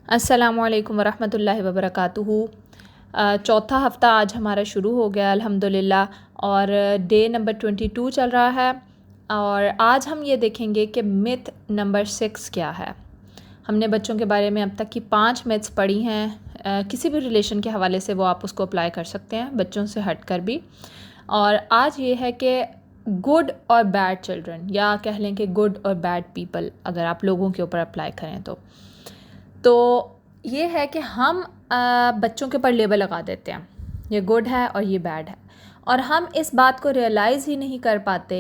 السلام علیکم ورحمۃ اللہ وبرکاتہ۔ چوتھا ہفتہ آج ہمارا شروع ہو گیا الحمدللہ، اور ڈے نمبر 22 چل رہا ہے، اور آج ہم یہ دیکھیں گے کہ متھ نمبر 6 کیا ہے۔ ہم نے بچوں کے بارے میں اب تک کی 5 میتھس پڑھی ہیں، کسی بھی ریلیشن کے حوالے سے وہ آپ اس کو اپلائی کر سکتے ہیں، بچوں سے ہٹ کر بھی۔ اور آج یہ ہے کہ گڈ اور بیڈ چلڈرن، یا کہہ لیں کہ گڈ اور بیڈ پیپل، اگر آپ لوگوں کے اوپر اپلائی کریں تو یہ ہے کہ ہم بچوں کے اوپر لیبل لگا دیتے ہیں، یہ گڈ ہے اور یہ بیڈ ہے، اور ہم اس بات کو ریئلائز ہی نہیں کر پاتے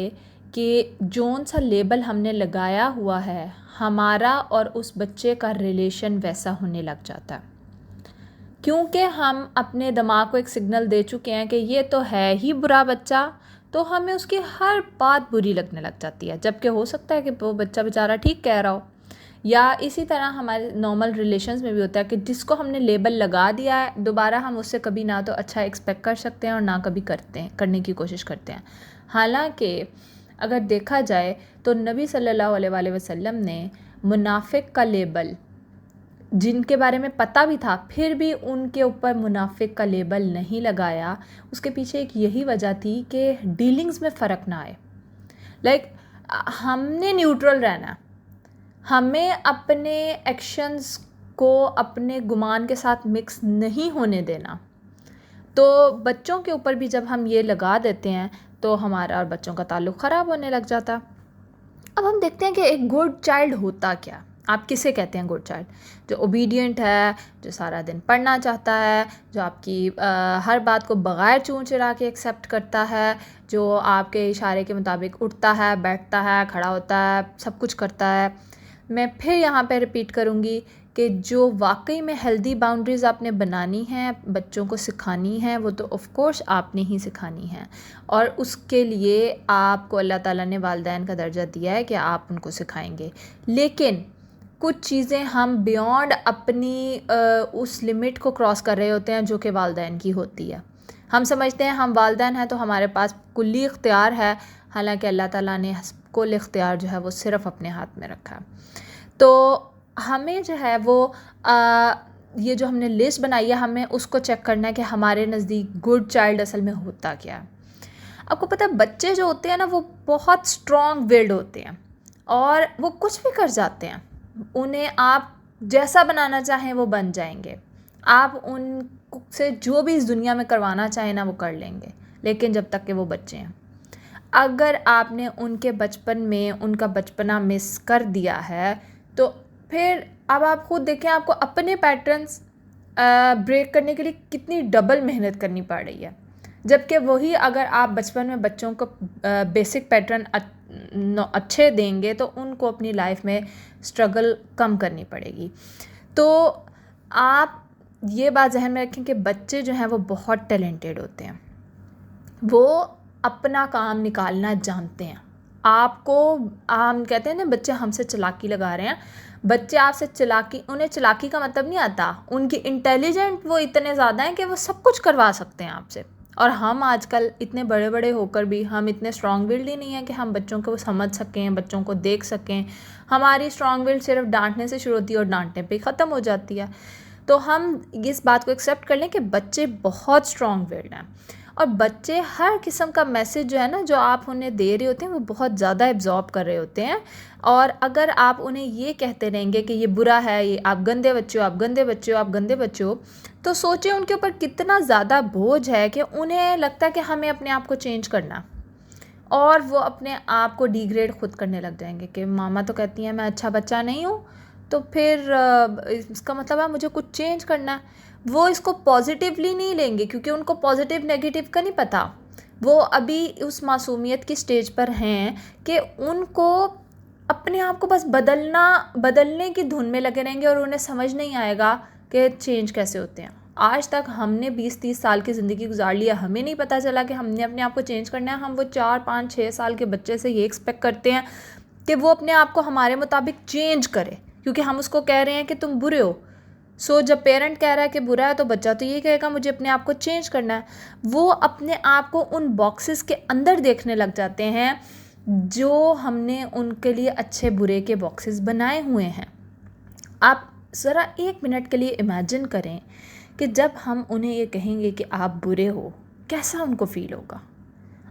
کہ جون سا لیبل ہم نے لگایا ہوا ہے، ہمارا اور اس بچے کا ریلیشن ویسا ہونے لگ جاتا ہے، کیونکہ ہم اپنے دماغ کو ایک سگنل دے چکے ہیں کہ یہ تو ہے ہی برا بچہ، تو ہمیں اس کی ہر بات بری لگنے لگ جاتی ہے، جبکہ ہو سکتا ہے کہ وہ بچہ بیچارہ ٹھیک کہہ رہا ہو۔ یا اسی طرح ہمارے نارمل ریلیشنز میں بھی ہوتا ہے کہ جس کو ہم نے لیبل لگا دیا ہے، دوبارہ ہم اس سے کبھی نہ تو اچھا ایکسپیکٹ کر سکتے ہیں اور نہ کبھی کرنے کی کوشش کرتے ہیں۔ حالانکہ اگر دیکھا جائے تو نبی صلی اللہ علیہ وآلہ وسلم نے منافق کا لیبل، جن کے بارے میں پتہ بھی تھا پھر بھی ان کے اوپر منافق کا لیبل نہیں لگایا، اس کے پیچھے ایک یہی وجہ تھی کہ ڈیلنگز میں فرق نہ آئے۔ ہم نے نیوٹرل رہنا ہے، ہمیں اپنے ایکشنز کو اپنے گمان کے ساتھ مکس نہیں ہونے دینا۔ تو بچوں کے اوپر بھی جب ہم یہ لگا دیتے ہیں تو ہمارا اور بچوں کا تعلق خراب ہونے لگ جاتا۔ اب ہم دیکھتے ہیں کہ ایک گڈ چائلڈ ہوتا کیا، آپ کسے کہتے ہیں گڈ چائلڈ؟ جو اوبیڈینٹ ہے، جو سارا دن پڑھنا چاہتا ہے، جو آپ کی ہر بات کو بغیر چوں چرا کے ایکسیپٹ کرتا ہے، جو آپ کے اشارے کے مطابق اٹھتا ہے، بیٹھتا ہے، کھڑا ہوتا ہے، سب کچھ کرتا ہے۔ میں پھر یہاں پہ ریپیٹ کروں گی کہ جو واقعی میں ہیلدی باؤنڈریز آپ نے بنانی ہیں، بچوں کو سکھانی ہیں، وہ تو آف کورس آپ نے ہی سکھانی ہیں، اور اس کے لیے آپ کو اللہ تعالیٰ نے والدین کا درجہ دیا ہے کہ آپ ان کو سکھائیں گے۔ لیکن کچھ چیزیں ہم بیونڈ اپنی اس لمٹ کو کراس کر رہے ہوتے ہیں جو کہ والدین کی ہوتی ہے۔ ہم سمجھتے ہیں ہم والدین ہیں تو ہمارے پاس کلی اختیار ہے، حالانکہ اللہ تعالیٰ نے کل اختیار جو ہے وہ صرف اپنے ہاتھ میں رکھا ہے۔ تو ہمیں جو ہے وہ یہ جو ہم نے لسٹ بنائی ہے، ہمیں اس کو چیک کرنا ہے کہ ہمارے نزدیک گڈ چائلڈ اصل میں ہوتا کیا ہے۔ آپ کو پتہ ہے بچے جو ہوتے ہیں نا، وہ بہت اسٹرانگ ویلڈ ہوتے ہیں، اور وہ کچھ بھی کر جاتے ہیں، انہیں آپ جیسا بنانا چاہیں وہ بن جائیں گے، آپ ان سے جو بھی اس دنیا میں کروانا چاہیں نا وہ کر لیں گے، لیکن جب تک کہ وہ بچے ہیں۔ اگر آپ نے ان کے بچپن میں ان کا بچپنا مس کر دیا ہے تو پھر اب آپ خود دیکھیں، آپ کو اپنے پیٹرنز بریک کرنے کے لیے کتنی ڈبل محنت کرنی پڑ رہی ہے، جبکہ وہی اگر آپ بچپن میں بچوں کو بیسک پیٹرن اچھے دیں گے تو ان کو اپنی لائف میں اسٹرگل کم کرنی پڑے گی۔ تو آپ یہ بات ذہن میں رکھیں کہ بچے جو ہیں وہ بہت ٹیلنٹڈ ہوتے ہیں، وہ اپنا کام نکالنا جانتے ہیں۔ آپ کو ہم کہتے ہیں نا بچے ہم سے چلاکی لگا رہے ہیں، بچے آپ سے انہیں چلاکی کا مطلب نہیں آتا، ان کی انٹیلیجنٹ وہ اتنے زیادہ ہیں کہ وہ سب کچھ کروا سکتے ہیں آپ سے۔ اور ہم آج کل اتنے بڑے بڑے ہو کر بھی ہم اتنے اسٹرانگ ویلڈ ہی نہیں ہیں کہ ہم بچوں کو سمجھ سکیں، بچوں کو دیکھ سکیں۔ ہماری اسٹرانگ ویلڈ صرف ڈانٹنے سے شروع ہوتی ہے اور ڈانٹنے پہ ختم ہو جاتی ہے۔ تو ہم اس بات کو ایکسیپٹ کر لیں کہ بچے بہت اسٹرانگ ویلڈ ہیں، اور بچے ہر قسم کا میسج جو ہے نا جو آپ انہیں دے رہے ہوتے ہیں وہ بہت زیادہ ایبزارب کر رہے ہوتے ہیں، اور اگر آپ انہیں یہ کہتے رہیں گے کہ یہ برا ہے، یہ آپ گندے بچے ہو، آپ گندے بچے ہو، آپ گندے بچے ہو، تو سوچیں ان کے اوپر کتنا زیادہ بوجھ ہے کہ انہیں لگتا ہے کہ ہمیں اپنے آپ کو چینج کرنا، اور وہ اپنے آپ کو ڈیگریڈ خود کرنے لگ جائیں گے کہ ماما تو کہتی ہیں میں اچھا بچہ نہیں ہوں، تو پھر اس کا مطلب ہے مجھے کچھ چینج کرنا ہے۔ وہ اس کو پازیٹیولی نہیں لیں گے، کیونکہ ان کو پازیٹیو نیگیٹو کا نہیں پتہ، وہ ابھی اس معصومیت کی سٹیج پر ہیں کہ ان کو اپنے آپ کو بس بدلنے کی دھن میں لگے رہیں گے، اور انہیں سمجھ نہیں آئے گا کہ چینج کیسے ہوتے ہیں۔ آج تک ہم نے 20-30 سال کی زندگی گزار لیا، ہمیں نہیں پتہ چلا کہ ہم نے اپنے آپ کو چینج کرنا ہے۔ ہم وہ 4-5-6 سال کے بچے سے یہ ایکسپیکٹ کرتے ہیں کہ وہ اپنے آپ کو ہمارے مطابق چینج کرے، کیونکہ ہم اس کو کہہ رہے ہیں کہ تم برے ہو۔ جب پیرنٹ کہہ رہا ہے کہ برا ہے تو بچہ تو یہ کہے گا مجھے اپنے آپ کو چینج کرنا ہے۔ وہ اپنے آپ کو ان باکسز کے اندر دیکھنے لگ جاتے ہیں جو ہم نے ان کے لیے اچھے برے کے باکسز بنائے ہوئے ہیں۔ آپ ذرا ایک منٹ کے لیے امیجن کریں کہ جب ہم انہیں یہ کہیں گے کہ آپ برے ہو، کیسا ان کو فیل ہوگا؟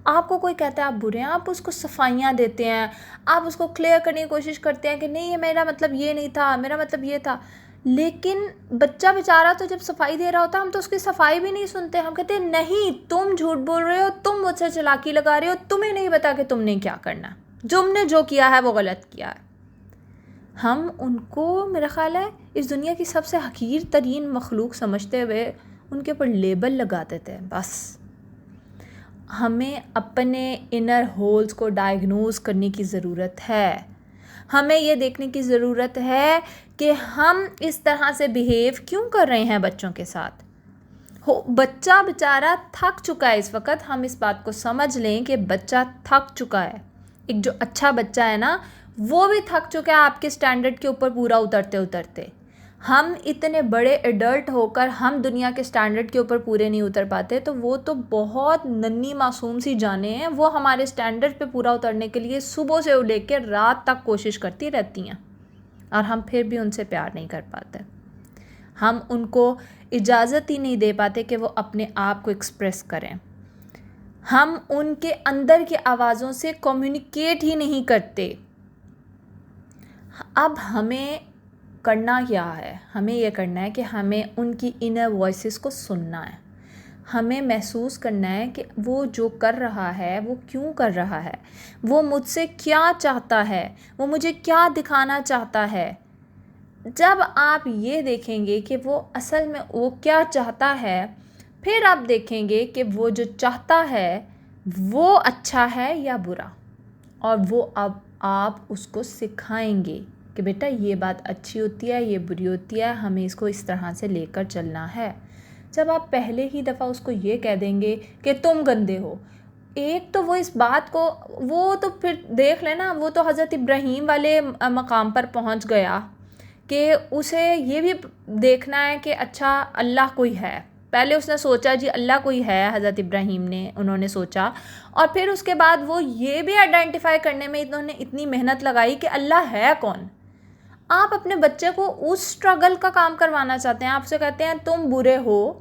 آپ کو کوئی کہتا ہے آپ برے ہیں، آپ اس کو صفائیاں دیتے ہیں، آپ اس کو کلیئر کرنے کی کوشش کرتے ہیں کہ نہیں، یہ میرا مطلب یہ نہیں تھا، میرا مطلب یہ تھا. لیکن بچہ بیچارہ تو جب صفائی دے رہا ہوتا ہے، ہم تو اس کی صفائی بھی نہیں سنتے. ہم کہتے ہیں نہیں، تم جھوٹ بول رہے ہو، تم مجھ سے چالاکی لگا رہے ہو، تمہیں نہیں پتا کہ تم نے کیا کرنا، تم نے جو کیا ہے وہ غلط کیا ہے. ہم ان کو میرا خیال ہے اس دنیا کی سب سے حقیر ترین مخلوق سمجھتے ہوئے ان کے اوپر لیبل لگا دیتے ہیں. بس ہمیں اپنے انر ہولز کو ڈائگنوز کرنے کی ضرورت ہے. ہمیں یہ دیکھنے کی ضرورت ہے کہ ہم اس طرح سے بیہیو کیوں کر رہے ہیں بچوں کے ساتھ. بچہ بیچارہ تھک چکا ہے اس وقت. ہم اس بات کو سمجھ لیں کہ بچہ تھک چکا ہے. ایک جو اچھا بچہ ہے نا، وہ بھی تھک چکا ہے آپ کے سٹینڈرڈ کے اوپر پورا اترتے. ہم اتنے بڑے ایڈلٹ ہو کر ہم دنیا کے سٹینڈرڈ کے اوپر پورے نہیں اتر پاتے، تو وہ تو بہت ننھی معصوم سی جانیں ہیں. وہ ہمارے سٹینڈرڈ پہ پورا اترنے کے لیے صبح سے لے کے رات تک کوشش کرتی رہتی ہیں، اور ہم پھر بھی ان سے پیار نہیں کر پاتے. ہم ان کو اجازت ہی نہیں دے پاتے کہ وہ اپنے آپ کو ایکسپریس کریں. ہم ان کے اندر کی آوازوں سے کمیونیکیٹ ہی نہیں کرتے. اب ہمیں کرنا کیا ہے؟ ہمیں یہ کرنا ہے کہ ہمیں ان کی انر وائسز کو سننا ہے. ہمیں محسوس کرنا ہے کہ وہ جو کر رہا ہے وہ کیوں کر رہا ہے، وہ مجھ سے کیا چاہتا ہے، وہ مجھے کیا دکھانا چاہتا ہے. جب آپ یہ دیکھیں گے کہ وہ اصل میں وہ کیا چاہتا ہے، پھر آپ دیکھیں گے کہ وہ جو چاہتا ہے وہ اچھا ہے یا برا، اور وہ اب آپ اس کو سکھائیں گے کہ بیٹا یہ بات اچھی ہوتی ہے، یہ بری ہوتی ہے، ہمیں اس کو اس طرح سے لے کر چلنا ہے. جب آپ پہلے ہی دفعہ اس کو یہ کہہ دیں گے کہ تم گندے ہو، ایک تو وہ اس بات کو، وہ تو پھر دیکھ لینا، وہ تو حضرت ابراہیم والے مقام پر پہنچ گیا کہ اسے یہ بھی دیکھنا ہے کہ اچھا اللہ کوئی ہے. پہلے اس نے سوچا جی اللہ کوئی ہے، حضرت ابراہیم نے انہوں نے سوچا، اور پھر اس کے بعد وہ یہ بھی آئیڈینٹیفائی کرنے میں انہوں نے اتنی محنت لگائی کہ اللہ ہے کون. آپ اپنے بچے کو اس سٹرگل کا کام کروانا چاہتے ہیں، آپ سے کہتے ہیں تم برے ہو،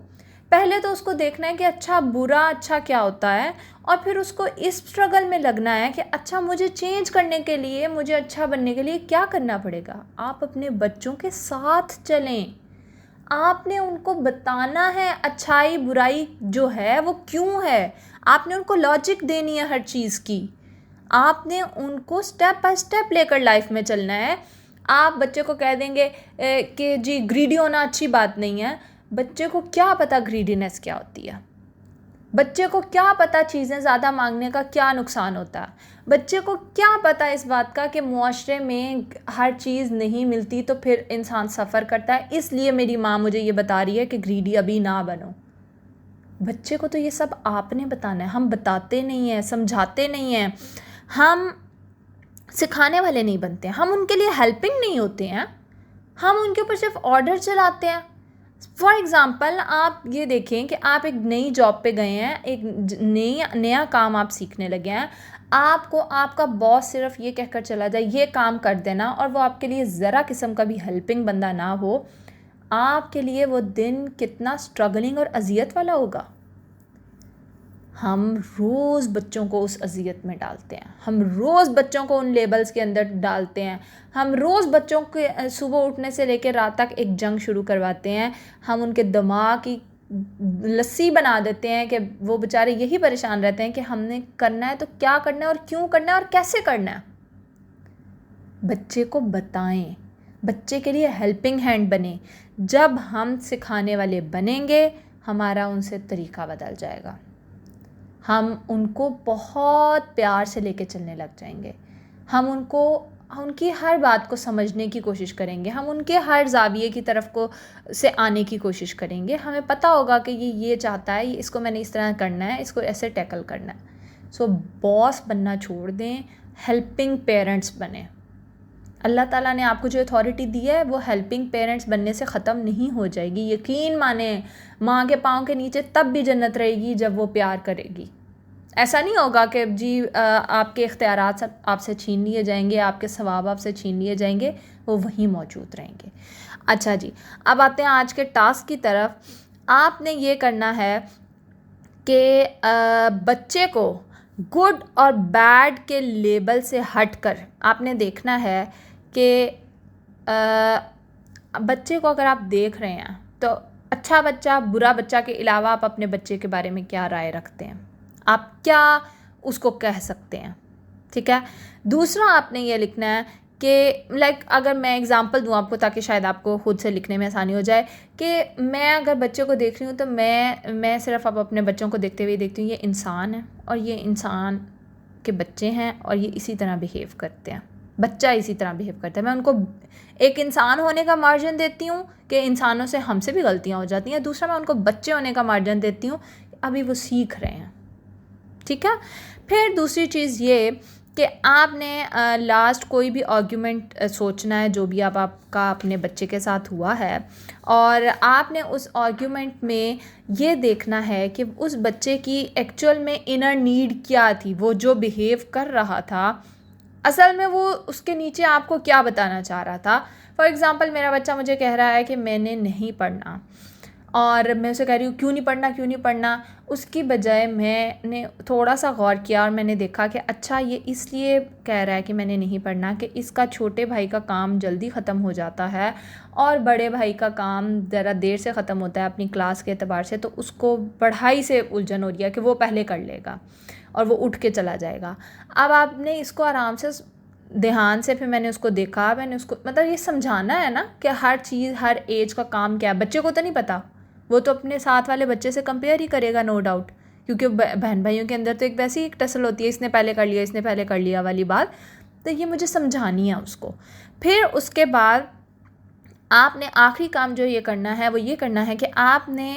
پہلے تو اس کو دیکھنا ہے کہ اچھا برا اچھا کیا ہوتا ہے، اور پھر اس کو اس سٹرگل میں لگنا ہے کہ اچھا مجھے چینج کرنے کے لیے، مجھے اچھا بننے کے لیے کیا کرنا پڑے گا. آپ اپنے بچوں کے ساتھ چلیں. آپ نے ان کو بتانا ہے اچھائی برائی جو ہے وہ کیوں ہے. آپ نے ان کو لاجک دینی ہے ہر چیز کی. آپ نے ان کو سٹیپ بائی سٹیپ لے کر لائف میں چلنا ہے. آپ بچے کو کہہ دیں گے کہ جی گریڈی ہونا اچھی بات نہیں ہے. بچے کو کیا پتہ گریڈینس کیا ہوتی ہے؟ بچے کو کیا پتہ چیزیں زیادہ مانگنے کا کیا نقصان ہوتا ہے؟ بچے کو کیا پتہ اس بات کا کہ معاشرے میں ہر چیز نہیں ملتی تو پھر انسان سفر کرتا ہے، اس لیے میری ماں مجھے یہ بتا رہی ہے کہ گریڈی ابھی نہ بنو. بچے کو تو یہ سب آپ نے بتانا ہے. ہم بتاتے نہیں ہیں، سمجھاتے نہیں ہیں، ہم سکھانے والے نہیں بنتے ہیں، ہم ان کے لیے ہیلپنگ نہیں ہوتے ہیں، ہم ان کے اوپر صرف آرڈر چلاتے ہیں. فار ایگزامپل آپ یہ دیکھیں کہ آپ ایک نئی جاب پہ گئے ہیں، ایک نیا کام آپ سیکھنے لگے ہیں. آپ کو آپ کا باس صرف یہ کہہ کر چلا جائے یہ کام کر دینا، اور وہ آپ کے لیے ذرا قسم کا بھی ہیلپنگ بندہ نہ ہو، آپ کے لیے وہ دن کتنا سٹرگلنگ اور اذیت والا ہوگا. ہم روز بچوں کو اس اذیت میں ڈالتے ہیں، ہم روز بچوں کو ان لیبلز کے اندر ڈالتے ہیں، ہم روز بچوں کے صبح اٹھنے سے لے کے رات تک ایک جنگ شروع کرواتے ہیں. ہم ان کے دماغ کی لسی بنا دیتے ہیں کہ وہ بیچارے یہی پریشان رہتے ہیں کہ ہم نے کرنا ہے تو کیا کرنا ہے اور کیوں کرنا ہے اور کیسے کرنا ہے. بچے کو بتائیں، بچے کے لیے ہیلپنگ ہینڈ بنیں. جب ہم سکھانے والے بنیں گے ہمارا ان سے طریقہ بدل جائے گا. ہم ان کو بہت پیار سے لے کے چلنے لگ جائیں گے. ہم ان کی ہر بات کو سمجھنے کی کوشش کریں گے، ہم ان کے ہر زاویے کی طرف سے آنے کی کوشش کریں گے. ہمیں پتہ ہوگا کہ یہ چاہتا ہے، اس کو میں نے اس طرح کرنا ہے، اس کو ایسے ٹیکل کرنا ہے. سو باس بننا چھوڑ دیں، ہیلپنگ پیرنٹس بنیں. اللہ تعالیٰ نے آپ کو جو اتھارٹی دی ہے وہ ہیلپنگ پیرنٹس بننے سے ختم نہیں ہو جائے گی. یقین مانیں، ماں کے پاؤں کے نیچے تب بھی جنت رہے گی جب وہ پیار کرے گی. ایسا نہیں ہوگا کہ جی آپ کے اختیارات آپ سے چھین لیے جائیں گے، آپ کے ثواب آپ سے چھین لیے جائیں گے، وہ وہیں موجود رہیں گے۔ اچھا جی، اب آتے ہیں آج کے ٹاسک کی طرف۔ آپ نے یہ کرنا ہے کہ بچے کو گڈ اور بیڈ کے لیبل سے ہٹ کر آپ نے دیکھنا ہے کہ بچے کو اگر آپ دیکھ رہے ہیں تو اچھا بچہ برا بچہ کے علاوہ آپ اپنے بچے کے بارے میں کیا رائے رکھتے ہیں، آپ کیا اس کو کہہ سکتے ہیں، ٹھیک ہے۔ دوسرا آپ نے یہ لکھنا ہے کہ اگر میں اگزامپل دوں آپ کو تاکہ شاید آپ کو خود سے لکھنے میں آسانی ہو جائے، کہ میں اگر بچے کو دیکھ رہی ہوں تو میں صرف اب اپنے بچوں کو دیکھتے ہوئے دیکھتی ہوں یہ انسان ہے اور یہ انسان کے بچے ہیں اور یہ اسی طرح بیہیو کرتے ہیں، بچہ اسی طرح بیہیو کرتا ہے۔ میں ان کو ایک انسان ہونے کا مارجن دیتی ہوں کہ انسانوں سے ہم سے بھی غلطیاں ہو جاتی ہیں، دوسرا میں ان کو بچے ہونے کا مارجن دیتی ہوں کہ ابھی وہ سیکھ رہے ہیں، ٹھیک ہے۔ پھر دوسری چیز یہ کہ آپ نے لاسٹ کوئی بھی آرگیومنٹ سوچنا ہے جو بھی آپ کا اپنے بچے کے ساتھ ہوا ہے، اور آپ نے اس آرگیومنٹ میں یہ دیکھنا ہے کہ اس بچے کی ایکچوئل میں انر نیڈ کیا تھی، وہ جو بیہیو کر رہا تھا اصل میں وہ اس کے نیچے آپ کو کیا بتانا چاہ رہا تھا۔ فار ایگزامپل میرا بچہ مجھے کہہ رہا ہے کہ میں نے نہیں پڑھنا، اور میں اسے کہہ رہی ہوں کیوں نہیں پڑھنا، اس کی بجائے میں نے تھوڑا سا غور کیا اور میں نے دیکھا کہ اچھا یہ اس لیے کہہ رہا ہے کہ میں نے نہیں پڑھنا کہ اس کا چھوٹے بھائی کا کام جلدی ختم ہو جاتا ہے اور بڑے بھائی کا کام ذرا دیر سے ختم ہوتا ہے اپنی کلاس کے اعتبار سے، تو اس کو پڑھائی سے الجھن ہو رہی ہے کہ وہ پہلے کر لے گا اور وہ اٹھ کے چلا جائے گا۔ اب آپ نے اس کو آرام سے دھیان سے، پھر میں نے اس کو دیکھا، میں نے اس کو مطلب یہ سمجھانا ہے نا کہ ہر چیز ہر ایج کا کام کیا ہے۔ بچے کو تو نہیں پتہ، وہ تو اپنے ساتھ والے بچے سے کمپیئر ہی کرے گا نو ڈاؤٹ، کیونکہ بہن بھائیوں کے اندر تو ایک ویسی ایک ٹسل ہوتی ہے، اس نے پہلے کر لیا والی بات، تو یہ مجھے سمجھانی ہے اس کو۔ پھر اس کے بعد آپ نے آخری کام جو یہ کرنا ہے وہ یہ کرنا ہے کہ آپ نے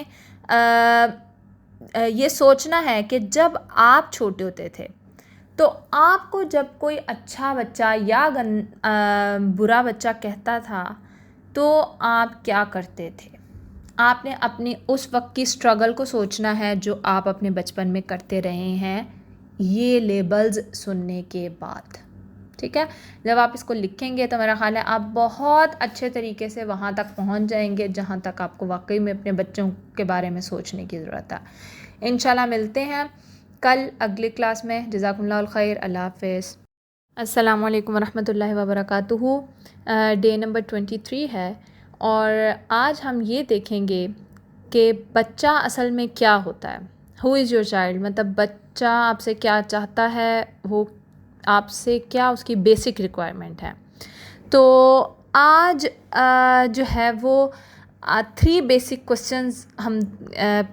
یہ سوچنا ہے کہ جب آپ چھوٹے ہوتے تھے تو آپ کو جب کوئی اچھا بچہ یا برا بچہ کہتا تھا تو آپ کیا کرتے تھے۔ آپ نے اپنی اس وقت کی اسٹرگل کو سوچنا ہے جو آپ اپنے بچپن میں کرتے رہے ہیں یہ لیبلز سننے کے بعد، ٹھیک ہے۔ جب آپ اس کو لکھیں گے تو میرا خیال ہے آپ بہت اچھے طریقے سے وہاں تک پہنچ جائیں گے جہاں تک آپ کو واقعی میں اپنے بچوں کے بارے میں سوچنے کی ضرورت ہے۔ انشاءاللہ ملتے ہیں کل اگلی کلاس میں۔ جزاکم اللہ الخیر، اللہ حافظ۔ السلام علیکم ورحمۃ اللہ وبرکاتہ۔ ڈے نمبر 23 ہے اور آج ہم یہ دیکھیں گے کہ بچہ اصل میں کیا ہوتا ہے، ہو از یور چائلڈ، مطلب بچہ آپ سے کیا چاہتا ہے، وہ آپ سے کیا اس کی بیسک ریکوائرمنٹ ہے۔ تو آج جو ہے وہ 3 بیسک کوسچنز ہم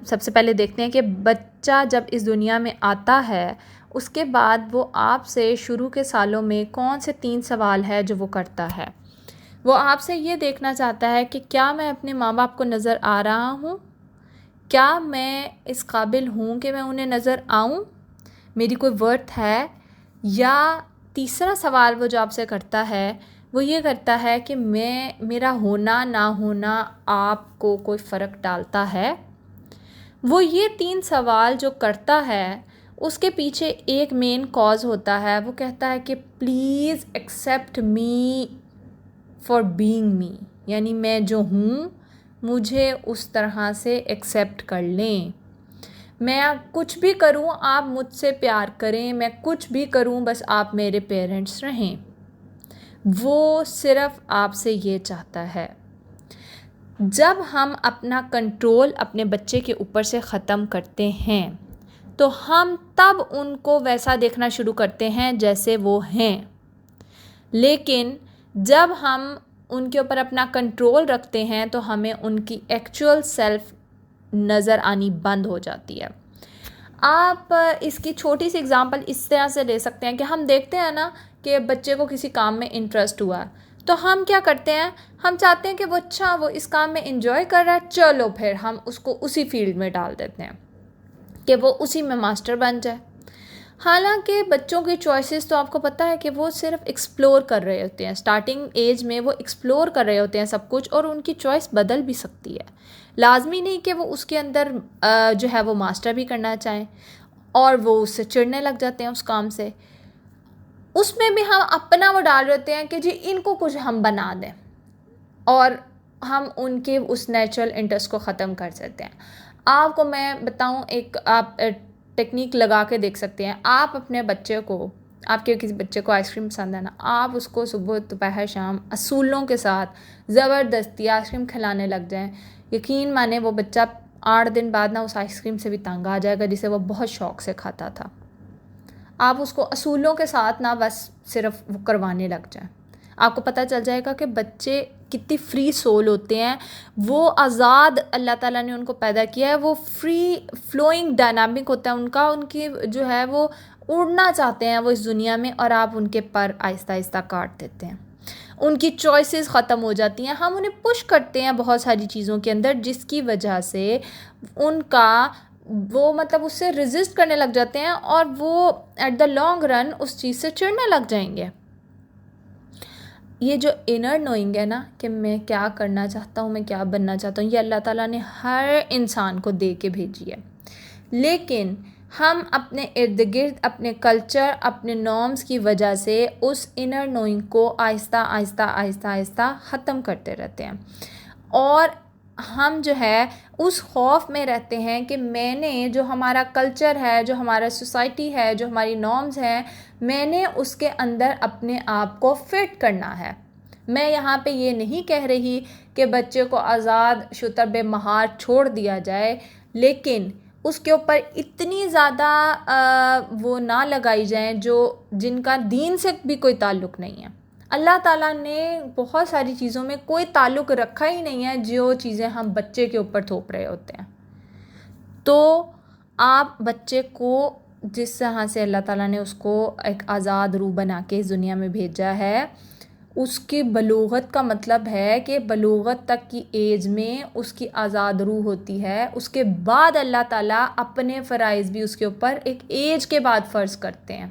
سب سے پہلے دیکھتے ہیں کہ بچہ جب اس دنیا میں آتا ہے اس کے بعد وہ آپ سے شروع کے سالوں میں کون سے 3 سوال ہے جو وہ کرتا ہے۔ وہ آپ سے یہ دیکھنا چاہتا ہے کہ کیا میں اپنے ماں باپ کو نظر آ رہا ہوں، کیا میں اس قابل ہوں کہ میں انہیں نظر آؤں، میری کوئی ورتھ ہے، یا تیسرا سوال وہ جو آپ سے کرتا ہے وہ یہ کرتا ہے کہ میرا ہونا نہ ہونا آپ کو کوئی فرق ڈالتا ہے۔ وہ یہ 3 سوال جو کرتا ہے اس کے پیچھے ایک مین کاز ہوتا ہے، وہ کہتا ہے کہ please accept me for being me, یعنی میں جو ہوں مجھے اس طرح سے ایکسیپٹ کر لیں، میں کچھ بھی کروں آپ مجھ سے پیار کریں، میں کچھ بھی کروں بس آپ میرے پیرنٹس رہیں۔ وہ صرف آپ سے یہ چاہتا ہے۔ جب ہم اپنا کنٹرول اپنے بچے کے اوپر سے ختم کرتے ہیں تو ہم تب ان کو ویسا دیکھنا شروع کرتے ہیں جیسے وہ ہیں، لیکن جب ہم ان کے اوپر اپنا کنٹرول رکھتے ہیں تو ہمیں ان کی ایکچوئل سیلف نظر آنی بند ہو جاتی ہے۔ آپ اس کی چھوٹی سی اگزامپل اس طرح سے لے سکتے ہیں کہ ہم دیکھتے ہیں نا کہ بچے کو کسی کام میں انٹرسٹ ہوا تو ہم کیا کرتے ہیں، ہم چاہتے ہیں کہ وہ وہ اس کام میں انجوائے کر رہا ہے، چلو پھر ہم اس کو اسی فیلڈ میں ڈال دیتے ہیں کہ وہ اسی میں ماسٹر بن جائے۔ حالانکہ بچوں کی چوائسیز تو آپ کو پتہ ہے کہ وہ صرف ایکسپلور کر رہے ہوتے ہیں، سٹارٹنگ ایج میں وہ ایکسپلور کر رہے ہوتے ہیں سب کچھ، اور ان کی چوائس بدل بھی سکتی ہے، لازمی نہیں کہ وہ اس کے اندر جو ہے وہ ماسٹر بھی کرنا چاہیں۔ اور وہ اس سے چڑھنے لگ جاتے ہیں اس کام سے. اس میں بھی ہم اپنا وہ ڈال رہتے ہیں کہ جی ان کو کچھ ہم بنا دیں اور ہم ان کے اس نیچرل انٹرسٹ کو ختم کر سکتے ہیں. آپ کو میں بتاؤں، ایک آپ ٹیکنیک لگا کے دیکھ سکتے ہیں. آپ اپنے بچے کو، آپ کے کسی بچے کو آئس کریم پسند ہے نا، آپ اس کو صبح دوپہر شام اصولوں کے ساتھ زبردستی آئس کریم کھلانے لگ جائیں، یقین مانیں وہ بچہ 8 دن بعد نا اس آئس کریم سے بھی تنگ آ جائے گا جسے وہ بہت شوق سے کھاتا تھا. آپ اس کو اصولوں کے ساتھ نا بس صرف وہ کروانے لگ جائیں، آپ کو پتہ چل جائے گا کہ بچے کتنی فری سول ہوتے ہیں. وہ آزاد اللہ تعالیٰ نے ان کو پیدا کیا ہے، وہ فری فلوئنگ ڈائنامک ہوتا ہے ان کا، ان کی جو ہے وہ اڑنا چاہتے ہیں وہ اس دنیا میں، اور آپ ان کے پر آہستہ آہستہ کاٹ دیتے ہیں. ان کی چوائسیز ختم ہو جاتی ہیں. ہم انہیں پش کرتے ہیں بہت ساری چیزوں کے اندر جس کی وجہ سے ان کا وہ مطلب اس سے ریزسٹ کرنے لگ جاتے ہیں اور وہ ایٹ دا لانگ رن اس چیز سے چڑھنے لگ جائیں گے. یہ جو انر نوئنگ ہے نا کہ میں کیا کرنا چاہتا ہوں، میں کیا بننا چاہتا ہوں، یہ اللہ تعالیٰ نے ہر انسان کو دے کے بھیجی ہے. لیکن ہم اپنے ارد گرد اپنے کلچر، اپنے نارمز کی وجہ سے اس انر نوئنگ کو آہستہ آہستہ آہستہ آہستہ ختم کرتے رہتے ہیں. اور ہم جو ہے اس خوف میں رہتے ہیں کہ میں نے جو ہمارا کلچر ہے، جو ہمارا سوسائٹی ہے، جو ہماری نارمز ہیں، میں نے اس کے اندر اپنے آپ کو فٹ کرنا ہے. میں یہاں پہ یہ نہیں کہہ رہی کہ بچے کو آزاد شتر بے مہار چھوڑ دیا جائے، لیکن اس کے اوپر اتنی زیادہ وہ نہ لگائی جائیں جن کا دین سے بھی کوئی تعلق نہیں ہے. اللہ تعالیٰ نے بہت ساری چیزوں میں کوئی تعلق رکھا ہی نہیں ہے جو چیزیں ہم بچے کے اوپر تھوپ رہے ہوتے ہیں. تو آپ بچے کو جس طرح سے اللہ تعالیٰ نے اس کو ایک آزاد روح بنا کے اس دنیا میں بھیجا ہے، اس کی بلوغت کا مطلب ہے کہ بلوغت تک کی ایج میں اس کی آزاد روح ہوتی ہے. اس کے بعد اللہ تعالیٰ اپنے فرائض بھی اس کے اوپر ایک ایج کے بعد فرض کرتے ہیں.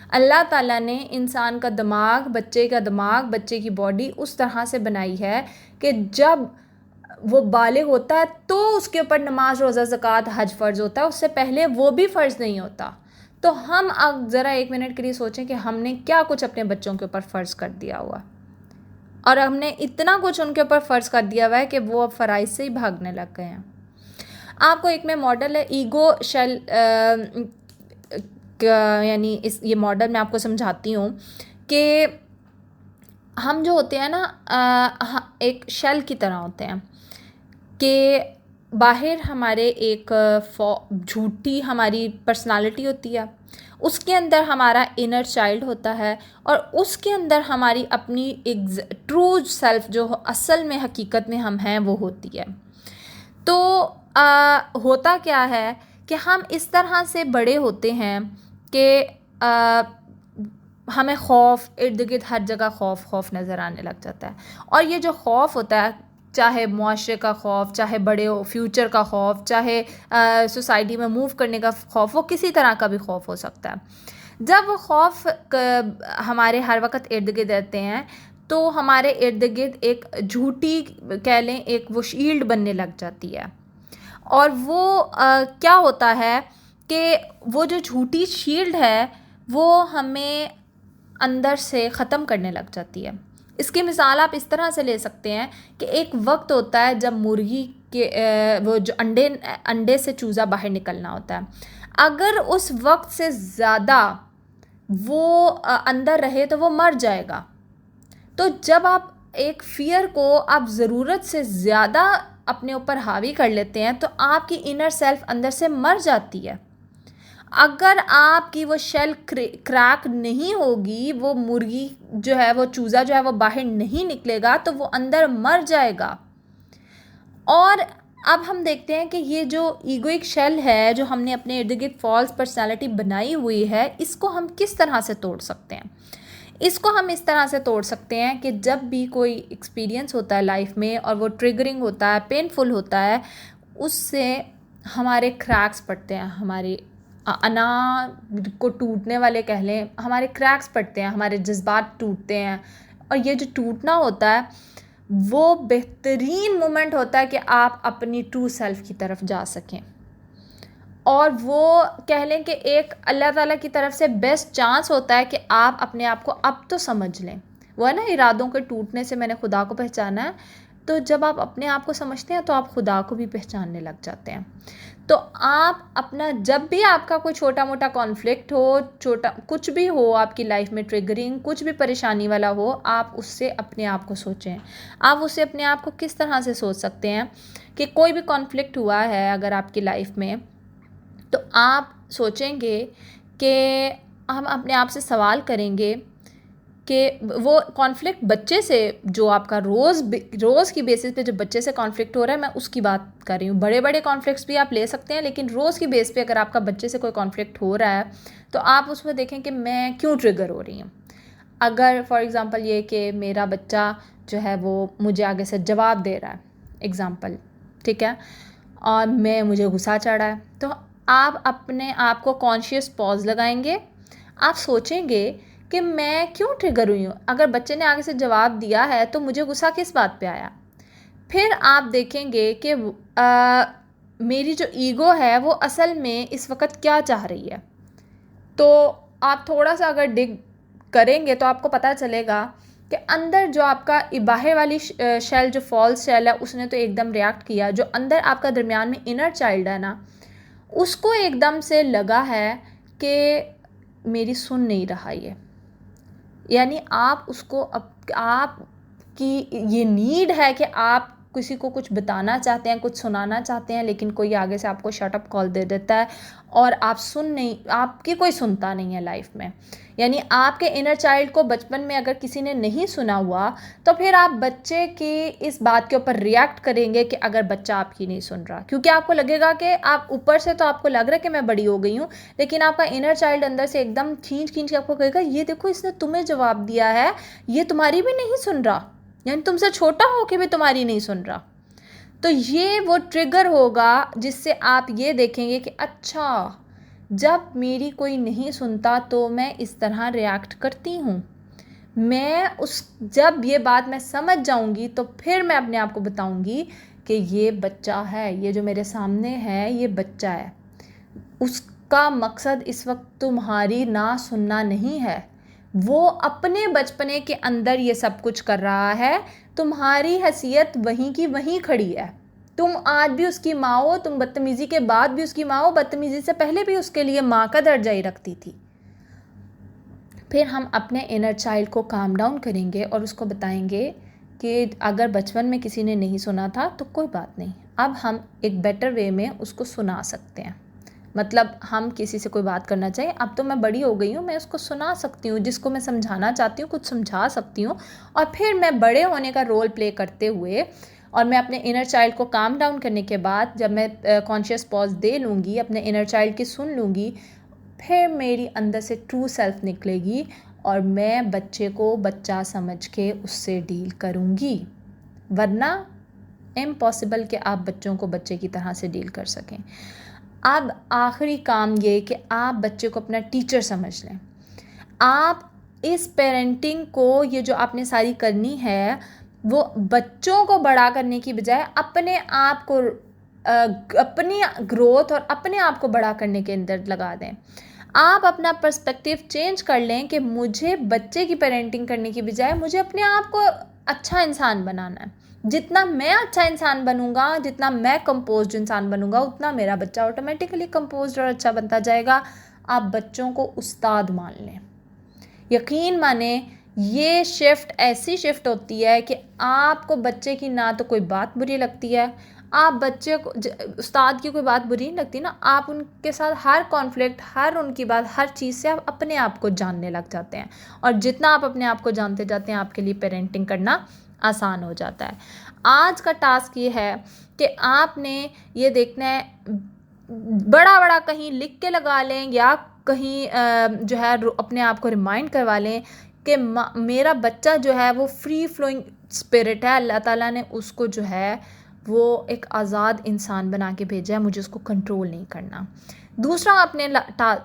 اللہ تعالیٰ نے انسان کا دماغ، بچے کا دماغ، بچے کی باڈی اس طرح سے بنائی ہے کہ جب وہ بالغ ہوتا ہے تو اس کے اوپر نماز، روزہ، زکوٰۃ، حج فرض ہوتا ہے، اس سے پہلے وہ بھی فرض نہیں ہوتا. تو ہم اب ذرا 1 منٹ کے لیے سوچیں کہ ہم نے کیا کچھ اپنے بچوں کے اوپر فرض کر دیا ہوا، اور ہم نے اتنا کچھ ان کے اوپر فرض کر دیا ہوا ہے کہ وہ اب فرائض سے ہی بھاگنے لگ گئے ہیں. آپ کو ایک میں ماڈل ہے ایگو شیل، یعنی یہ ماڈل میں آپ کو سمجھاتی ہوں کہ ہم جو ہوتے ہیں نا ایک شیل کی طرح ہوتے ہیں کہ باہر ہمارے ایک جھوٹی ہماری پرسنالٹی ہوتی ہے، اس کے اندر ہمارا انر چائلڈ ہوتا ہے، اور اس کے اندر ہماری اپنی ایک ٹرو سیلف جو اصل میں حقیقت میں ہم ہیں وہ ہوتی ہے. تو ہوتا کیا ہے کہ ہم اس طرح سے بڑے ہوتے ہیں کہ ہمیں خوف، ارد گرد ہر جگہ خوف نظر آنے لگ جاتا ہے. اور یہ جو خوف ہوتا ہے، چاہے معاشرے کا خوف، چاہے بڑے فیوچر کا خوف، چاہے سوسائٹی میں موو کرنے کا خوف، وہ کسی طرح کا بھی خوف ہو سکتا ہے. جب وہ خوف ہمارے ہر وقت ارد گرد رہتے ہیں تو ہمارے ارد گرد ایک جھوٹی کہہ لیں ایک وہ شیلڈ بننے لگ جاتی ہے. اور وہ کیا ہوتا ہے کہ وہ جو جھوٹی شیلڈ ہے وہ ہمیں اندر سے ختم کرنے لگ جاتی ہے. اس کی مثال آپ اس طرح سے لے سکتے ہیں کہ ایک وقت ہوتا ہے جب مرغی کے وہ جو انڈے سے چوزا باہر نکلنا ہوتا ہے. اگر اس وقت سے زیادہ وہ اندر رہے تو وہ مر جائے گا. تو جب آپ ایک فیئر کو آپ ضرورت سے زیادہ اپنے اوپر حاوی کر لیتے ہیں تو آپ کی انر سیلف اندر سے مر جاتی ہے. اگر آپ کی وہ شیل کریک نہیں ہوگی، وہ مرغی جو ہے، وہ چوزا جو ہے وہ باہر نہیں نکلے گا تو وہ اندر مر جائے گا. اور اب ہم دیکھتے ہیں کہ یہ جو ایگوئک شیل ہے جو ہم نے اپنے ارد گرد فالس پرسنالٹی بنائی ہوئی ہے، اس کو ہم کس طرح سے توڑ سکتے ہیں؟ اس کو ہم اس طرح سے توڑ سکتے ہیں کہ جب بھی کوئی ایکسپیرینس ہوتا ہے لائف میں اور وہ ٹریگرنگ ہوتا ہے، پینفل ہوتا ہے، اس سے ہمارے کریکس پڑتے ہیں، ہمارے انا کو ٹوٹنے والے کہہ لیں، ہمارے کریکس پڑتے ہیں، ہمارے جذبات ٹوٹتے ہیں. اور یہ جو ٹوٹنا ہوتا ہے وہ بہترین مومنٹ ہوتا ہے کہ آپ اپنی ٹرو سیلف کی طرف جا سکیں. اور وہ کہہ لیں کہ ایک اللہ تعالیٰ کی طرف سے بیسٹ چانس ہوتا ہے کہ آپ اپنے آپ کو اب تو سمجھ لیں. وہ ہے نا ارادوں کے ٹوٹنے سے میں نے خدا کو پہچانا ہے. تو جب آپ اپنے آپ کو سمجھتے ہیں تو آپ خدا کو بھی پہچاننے لگ جاتے ہیں. تو آپ اپنا جب بھی آپ کا کوئی چھوٹا موٹا کانفلکٹ ہو، چھوٹا کچھ بھی ہو آپ کی لائف میں ٹریگرنگ، کچھ بھی پریشانی والا ہو، آپ اس سے اپنے آپ کو سوچیں. آپ اس سے اپنے آپ کو کس طرح سے سوچ سکتے ہیں کہ کوئی بھی کانفلکٹ ہوا ہے اگر آپ کی لائف میں، تو آپ سوچیں گے کہ ہم اپنے آپ سے سوال کریں گے کہ وہ کانفلکٹ بچے سے جو آپ کا روز کی بیسس پہ جو بچے سے کانفلکٹ ہو رہا ہے، میں اس کی بات کر رہی ہوں. بڑے بڑے کانفلکٹس بھی آپ لے سکتے ہیں، لیکن روز کی بیس پہ اگر آپ کا بچے سے کوئی کانفلکٹ ہو رہا ہے تو آپ اس میں دیکھیں کہ میں کیوں ٹریگر ہو رہی ہوں. اگر فار ایگزامپل یہ کہ میرا بچہ جو ہے وہ مجھے آگے سے جواب دے رہا ہے، ایگزامپل، ٹھیک ہے، اور مجھے غصہ چڑھا ہے، تو آپ اپنے آپ کو کانشیس پاز لگائیں گے. آپ سوچیں گے کہ میں کیوں ٹریگر ہوئی ہوں. اگر بچے نے آگے سے جواب دیا ہے تو مجھے غصہ کس بات پہ آیا. پھر آپ دیکھیں گے کہ میری جو ایگو ہے وہ اصل میں اس وقت کیا چاہ رہی ہے. تو آپ تھوڑا سا اگر ڈگ کریں گے تو آپ کو پتہ چلے گا کہ اندر جو آپ کا باہر والی شیل، جو فالس شیل ہے، اس نے تو ایک دم ریاکٹ کیا. جو اندر آپ کا درمیان میں انر چائلڈ ہے نا، اس کو ایک دم سے لگا ہے کہ میری سن نہیں رہا یہ. یعنی آپ اس کو آپ کی یہ نیڈ ہے کہ آپ کسی کو کچھ بتانا چاہتے ہیں، کچھ سنانا چاہتے ہیں، لیکن کوئی آگے سے آپ کو شٹ اپ کال دے دیتا ہے اور آپ کی کوئی سنتا نہیں ہے لائف میں. یعنی آپ کے انر چائلڈ کو بچپن میں اگر کسی نے نہیں سنا ہوا تو پھر آپ بچے کی اس بات کے اوپر ریئیکٹ کریں گے کہ اگر بچہ آپ کی نہیں سن رہا، کیونکہ آپ کو لگے گا کہ آپ اوپر سے تو آپ کو لگ رہا ہے کہ میں بڑی ہو گئی ہوں، لیکن آپ کا انر چائلڈ اندر سے ایک دم کھینچ کے آپ کو کہے گا یہ دیکھو اس نے تمہیں جواب دیا ہے، یہ تمہاری بھی نہیں سن رہا، یعنی تم سے چھوٹا ہو کے بھی تمہاری نہیں سن رہا. تو یہ وہ ٹریگر ہوگا جس سے آپ یہ دیکھیں گے کہ اچھا جب میری کوئی نہیں سنتا تو میں اس طرح ریاکٹ کرتی ہوں. جب یہ بات میں سمجھ جاؤں گی تو پھر میں اپنے آپ کو بتاؤں گی کہ یہ بچہ ہے، یہ جو میرے سامنے ہے یہ بچہ ہے. اس کا مقصد اس وقت تمہاری نہ سننا نہیں ہے، وہ اپنے بچپنے کے اندر یہ سب کچھ کر رہا ہے. تمہاری حیثیت وہیں کی وہیں کھڑی ہے. تم آج بھی اس کی ماں ہو، تم بدتمیزی کے بعد بھی اس کی ماں ہو، بدتمیزی سے پہلے بھی اس کے لیے ماں کا درجہ ہی رکھتی تھی. پھر ہم اپنے انر چائلڈ کو کام ڈاؤن کریں گے اور اس کو بتائیں گے کہ اگر بچپن میں کسی نے نہیں سنا تھا تو کوئی بات نہیں، اب ہم ایک بیٹر وے میں اس کو سنا سکتے ہیں. مطلب ہم کسی سے کوئی بات کرنا چاہیے، اب تو میں بڑی ہو گئی ہوں، میں اس کو سنا سکتی ہوں، جس کو میں سمجھانا چاہتی ہوں کچھ سمجھا سکتی ہوں. اور پھر میں بڑے ہونے کا رول پلے کرتے ہوئے اور میں اپنے انر چائلڈ کو کام ڈاؤن کرنے کے بعد جب میں کانشیس پاز دے لوں گی، اپنے انر چائلڈ کی سن لوں گی، پھر میری اندر سے ٹرو سیلف نکلے گی اور میں بچے کو بچہ سمجھ کے اس سے ڈیل کروں گی. ورنہ امپاسبل کہ آپ بچوں کو بچے کی طرح سے ڈیل کر سکیں. اب آخری کام یہ کہ آپ بچے کو اپنا ٹیچر سمجھ لیں. آپ اس پیرنٹنگ کو، یہ جو آپ نے ساری کرنی ہے، وہ بچوں کو بڑا کرنے کی بجائے اپنے آپ کو، اپنی گروتھ اور اپنے آپ کو بڑا کرنے کے اندر لگا دیں. آپ اپنا پرسپیکٹیو چینج کر لیں کہ مجھے بچے کی پیرنٹنگ کرنے کی بجائے مجھے اپنے آپ کو اچھا انسان بنانا ہے. جتنا میں اچھا انسان بنوں گا، جتنا میں کمپوزڈ انسان بنوں گا، اتنا میرا بچہ آٹومیٹیکلی کمپوزڈ اور اچھا بنتا جائے گا. آپ بچوں کو استاد مان لیں. یقین مانیں یہ شفٹ ایسی شفٹ ہوتی ہے کہ آپ کو بچے کی نہ تو کوئی بات بری لگتی ہے، آپ بچے کو استاد کی کوئی بات بری نہیں لگتی نا، آپ ان کے ساتھ ہر کانفلکٹ، ہر ان کی بات، ہر چیز سے آپ اپنے آپ کو جاننے لگ جاتے ہیں. اور جتنا آپ اپنے آپ کو جانتے جاتے ہیں آپ کے لیے پیرنٹنگ کرنا آسان ہو جاتا ہے. آج کا ٹاسک یہ ہے کہ آپ نے یہ دیکھنا ہے، بڑا بڑا کہیں لکھ کے لگا لیں یا کہیں جو ہے اپنے آپ کو ریمائنڈ کروا لیں کہ میرا بچہ جو ہے وہ فری فلوئنگ اسپرٹ ہے. اللہ تعالیٰ نے اس کو جو ہے وہ ایک آزاد انسان بنا کے بھیجا ہے، مجھے اس کو کنٹرول نہیں کرنا. دوسرا آپ نے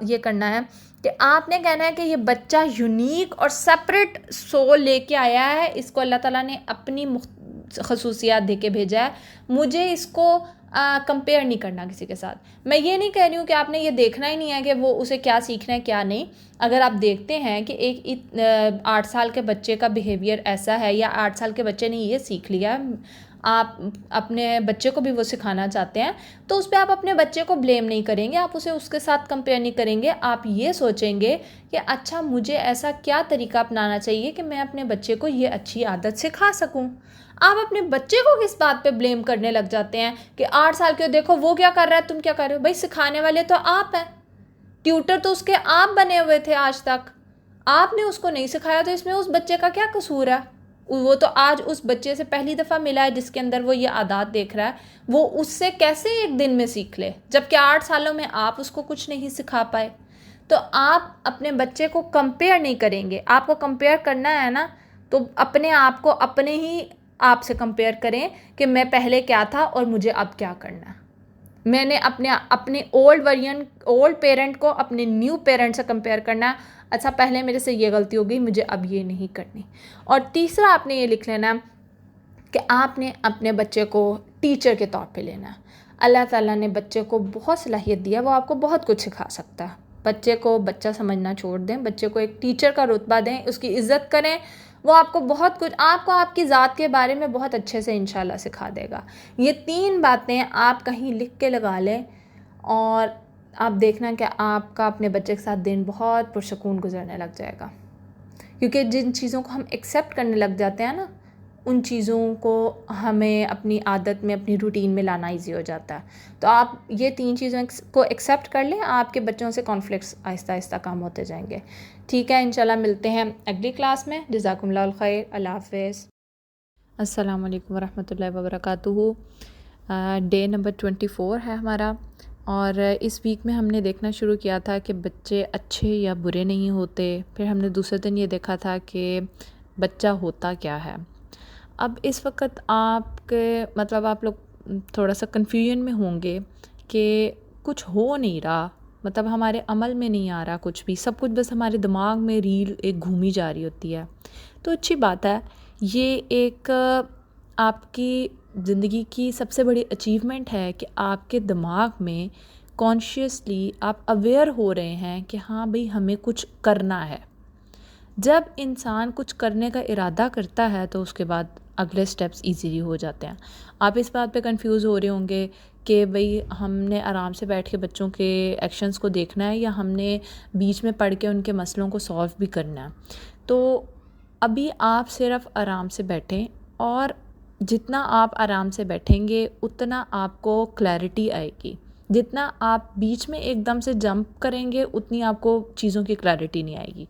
یہ کرنا ہے کہ آپ نے کہنا ہے کہ یہ بچہ یونیک اور سیپریٹ سول لے کے آیا ہے، اس کو اللہ تعالیٰ نے اپنی خصوصیات دے کے بھیجا ہے. مجھے اس کو کمپیئر نہیں کرنا کسی کے ساتھ. میں یہ نہیں کہہ رہی ہوں کہ آپ نے یہ دیکھنا ہی نہیں ہے کہ وہ اسے کیا سیکھنا ہے کیا نہیں. اگر آپ دیکھتے ہیں کہ ایک 8 سال کے بچے کا بیہیویئر ایسا ہے یا 8 سال کے بچے نے یہ سیکھ لیا, آپ اپنے بچے کو بھی وہ سکھانا چاہتے ہیں, تو اس پہ آپ اپنے بچے کو بلیم نہیں کریں گے, آپ اسے اس کے ساتھ کمپیئر نہیں کریں گے. آپ یہ سوچیں گے کہ اچھا مجھے ایسا کیا طریقہ اپنانا چاہیے کہ میں اپنے بچے کو یہ اچھی عادت سکھا سکوں. آپ اپنے بچے کو کس بات پہ بلیم کرنے لگ جاتے ہیں کہ 8 سال کے دیکھو وہ کیا کر رہا ہے, تم کیا کر رہے ہو. بھائی سکھانے والے تو آپ ہیں, ٹیوٹر تو اس کے آپ بنے ہوئے تھے آج تک, آپ نے اس کو نہیں سکھایا, تو اس میں اس بچے کا کیا قصور ہے. وہ تو آج اس بچے سے پہلی دفعہ ملا ہے جس کے اندر وہ یہ عادات دیکھ رہا ہے, وہ اس سے کیسے ایک دن میں سیکھ لے, جبکہ 8 سالوں میں آپ اس کو کچھ نہیں سکھا پائے. تو آپ اپنے بچے کو کمپیئر نہیں کریں گے. آپ کو کمپیئر کرنا ہے نا, تو اپنے آپ کو اپنے ہی آپ سے کمپیئر کریں کہ میں پہلے کیا تھا اور مجھے اب کیا کرنا ہے. میں نے اپنے اولڈ پیرنٹ کو اپنے نیو پیرنٹ سے کمپیئر کرنا ہے. اچھا پہلے میرے سے یہ غلطی ہو گئی, مجھے اب یہ نہیں کرنی. اور تیسرا آپ نے یہ لکھ لینا کہ آپ نے اپنے بچے کو ٹیچر کے طور پہ لینا ہے. اللہ تعالیٰ نے بچے کو بہت صلاحیت دیا, وہ آپ کو بہت کچھ سکھا سکتا ہے. بچے کو بچہ سمجھنا چھوڑ دیں, بچے کو ایک ٹیچر کا رتبہ دیں, اس کی عزت کریں. وہ آپ کو بہت کچھ, آپ کی ذات کے بارے میں بہت اچھے سے انشاءاللہ سکھا دے گا. یہ 3 باتیں آپ کہیں لکھ کے لگا لیں, اور آپ دیکھنا کہ آپ کا اپنے بچے کے ساتھ دن بہت پرسکون گزرنے لگ جائے گا. کیونکہ جن چیزوں کو ہم ایکسیپٹ کرنے لگ جاتے ہیں نا, ان چیزوں کو ہمیں اپنی عادت میں, اپنی روٹین میں لانا ایزی ہو جاتا ہے. تو آپ یہ 3 چیزوں کو ایکسیپٹ کر لیں, آپ کے بچوں سے کانفلکٹس آہستہ آہستہ کم ہوتے جائیں گے. ٹھیک ہے, انشاءاللہ ملتے ہیں اگلی کلاس میں. جزاکم اللہ الخیر. اللہ حافظ. السلام علیکم ورحمۃ اللہ وبرکاتہ. ڈے نمبر 24 ہے ہمارا, اور اس ویک میں ہم نے دیکھنا شروع کیا تھا کہ بچے اچھے یا برے نہیں ہوتے. پھر ہم نے دوسرے دن یہ دیکھا تھا کہ بچہ ہوتا کیا ہے. اب اس وقت آپ کے آپ لوگ تھوڑا سا کنفیوژن میں ہوں گے کہ کچھ ہو نہیں رہا, ہمارے عمل میں نہیں آ رہا کچھ بھی, سب کچھ بس ہمارے دماغ میں ریل ایک گھومی جا رہی ہوتی ہے. تو اچھی بات ہے, یہ ایک آپ کی زندگی کی سب سے بڑی اچیومنٹ ہے کہ آپ کے دماغ میں کانشیسلی آپ اویئر ہو رہے ہیں کہ ہاں بھئی ہمیں کچھ کرنا ہے. جب انسان کچھ کرنے کا ارادہ کرتا ہے تو اس کے بعد اگلے سٹیپس ایزیلی ہو جاتے ہیں. آپ اس بات پہ کنفیوز ہو رہے ہوں گے کہ بھئی ہم نے آرام سے بیٹھ کے بچوں کے ایکشنز کو دیکھنا ہے, یا ہم نے بیچ میں پڑھ کے ان کے مسئلوں کو سالو بھی کرنا ہے. تو ابھی آپ صرف آرام سے بیٹھیں, اور جتنا آپ آرام سے بیٹھیں گے اتنا آپ کو کلیئرٹی آئے گی. جتنا آپ بیچ میں ایک دم سے جمپ کریں گے اتنی آپ کو چیزوں کی کلیئرٹی نہیں آئے گی.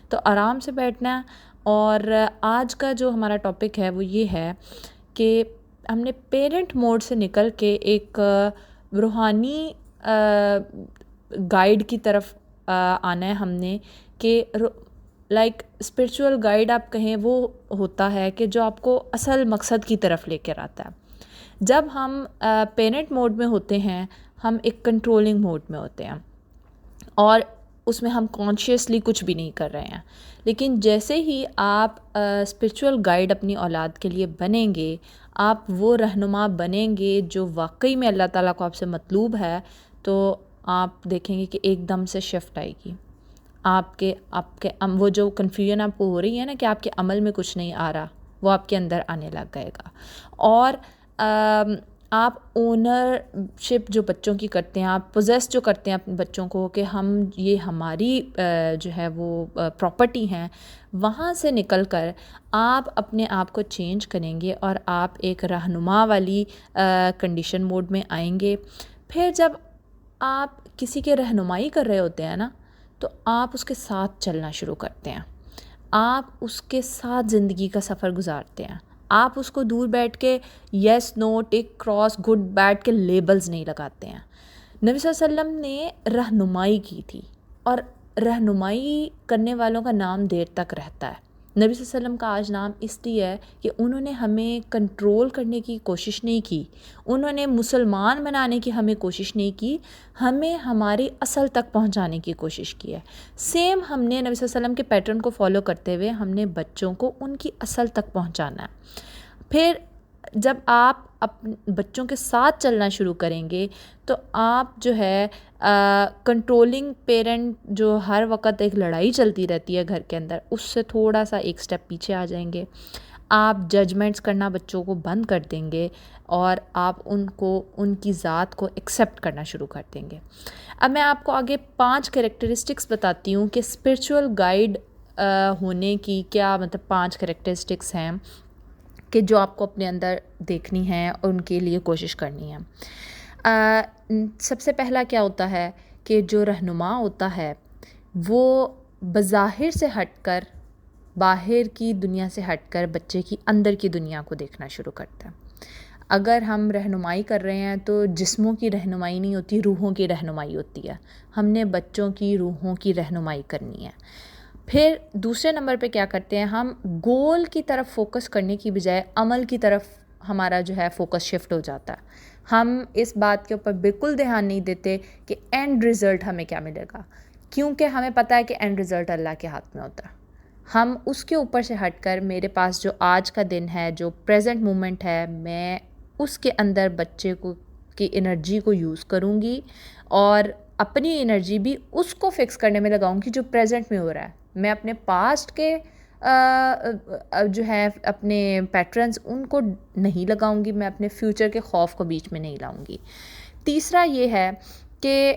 تو آرام سے بیٹھنا ہے. اور آج کا جو ہمارا ٹاپک ہے وہ یہ ہے کہ ہم نے پیرنٹ موڈ سے نکل کے ایک روحانی گائیڈ کی طرف آنا ہے. ہم نے کہ لائک اسپرچول گائیڈ آپ کہیں, وہ ہوتا ہے کہ جو آپ کو اصل مقصد کی طرف لے کر آتا ہے. جب ہم پیرنٹ موڈ میں ہوتے ہیں ہم ایک کنٹرولنگ موڈ میں ہوتے ہیں, اور اس میں ہم کانشیسلی کچھ بھی نہیں کر رہے ہیں. لیکن جیسے ہی آپ اسپرچول گائیڈ اپنی اولاد کے لیے بنیں گے, آپ وہ رہنما بنیں گے جو واقعی میں اللہ تعالیٰ کو آپ سے مطلوب ہے, تو آپ دیکھیں گے کہ ایک دم سے شفٹ آئے گی. آپ کے وہ جو کنفیوژن آپ کو ہو رہی ہے نا کہ آپ کے عمل میں کچھ نہیں آ رہا, وہ آپ کے اندر آنے لگ گئے گا. اور آپ اونرشپ جو بچوں کی کرتے ہیں, آپ پوزیس جو کرتے ہیں اپنے بچوں کو کہ یہ ہماری جو ہے وہ پراپرٹی ہیں, وہاں سے نکل کر آپ اپنے آپ کو چینج کریں گے اور آپ ایک رہنما والی کنڈیشن موڈ میں آئیں گے. پھر جب آپ کسی کے رہنمائی کر رہے ہوتے ہیں نا, تو آپ اس کے ساتھ چلنا شروع کرتے ہیں, آپ اس کے ساتھ زندگی کا سفر گزارتے ہیں. آپ اس کو دور بیٹھ کے یس نو ٹک کراس گڈ بیڈ کے لیبلز نہیں لگاتے ہیں. نبی صلی اللہ علیہ وسلم نے رہنمائی کی تھی, اور رہنمائی کرنے والوں کا نام دیر تک رہتا ہے. نبی صلی اللہ علیہ وسلم کا آج نام اس لیے ہے کہ انہوں نے ہمیں کنٹرول کرنے کی کوشش نہیں کی, انہوں نے مسلمان بنانے کی ہمیں کوشش نہیں کی, ہمیں ہماری اصل تک پہنچانے کی کوشش کی ہے. سیم ہم نے نبی صلی اللہ علیہ وسلم کے پیٹرن کو فالو کرتے ہوئے ہم نے بچوں کو ان کی اصل تک پہنچانا ہے. پھر جب آپ بچوں کے ساتھ چلنا شروع کریں گے تو آپ جو ہے کنٹرولنگ پیرنٹ جو ہر وقت ایک لڑائی چلتی رہتی ہے گھر کے اندر، اس سے تھوڑا سا ایک سٹیپ پیچھے آ جائیں گے. آپ ججمنٹس کرنا بچوں کو بند کر دیں گے اور آپ ان کی ذات کو ایکسیپٹ کرنا شروع کر دیں گے. اب میں آپ کو آگے 5 کریکٹرسٹکس بتاتی ہوں کہ اسپرچول گائیڈ ہونے کی کیا مطلب 5 کریکٹرسٹکس ہیں کہ جو آپ کو اپنے اندر دیکھنی ہیں اور ان کے لیے کوشش کرنی ہے. سب سے پہلا کیا ہوتا ہے کہ جو رہنما ہوتا ہے وہ بظاہر سے ہٹ کر، باہر کی دنیا سے ہٹ کر بچے کی اندر کی دنیا کو دیکھنا شروع کرتا ہے. اگر ہم رہنمائی کر رہے ہیں تو جسموں کی رہنمائی نہیں ہوتی، روحوں کی رہنمائی ہوتی ہے. ہم نے بچوں کی روحوں کی رہنمائی کرنی ہے. پھر دوسرے نمبر پہ کیا کرتے ہیں، ہم گول کی طرف فوکس کرنے کی بجائے عمل کی طرف ہمارا جو ہے فوکس شفٹ ہو جاتا ہے. ہم اس بات کے اوپر بالکل دھیان نہیں دیتے کہ اینڈ رزلٹ ہمیں کیا ملے گا، کیونکہ ہمیں پتہ ہے کہ اینڈ رزلٹ اللہ کے ہاتھ میں ہوتا ہے. ہم اس کے اوپر سے ہٹ کر میرے پاس جو آج کا دن ہے، جو پریزنٹ مومنٹ ہے، میں اس کے اندر بچے کی انرجی کو یوز کروں گی اور اپنی انرجی بھی اس کو فکس کرنے میں لگاؤں گی جو پریزنٹ میں ہو رہا ہے. میں اپنے پاسٹ کے جو ہے اپنے پیٹرنز ان کو نہیں لگاؤں گی، میں اپنے فیوچر کے خوف کو بیچ میں نہیں لاؤں گی. تیسرا یہ ہے کہ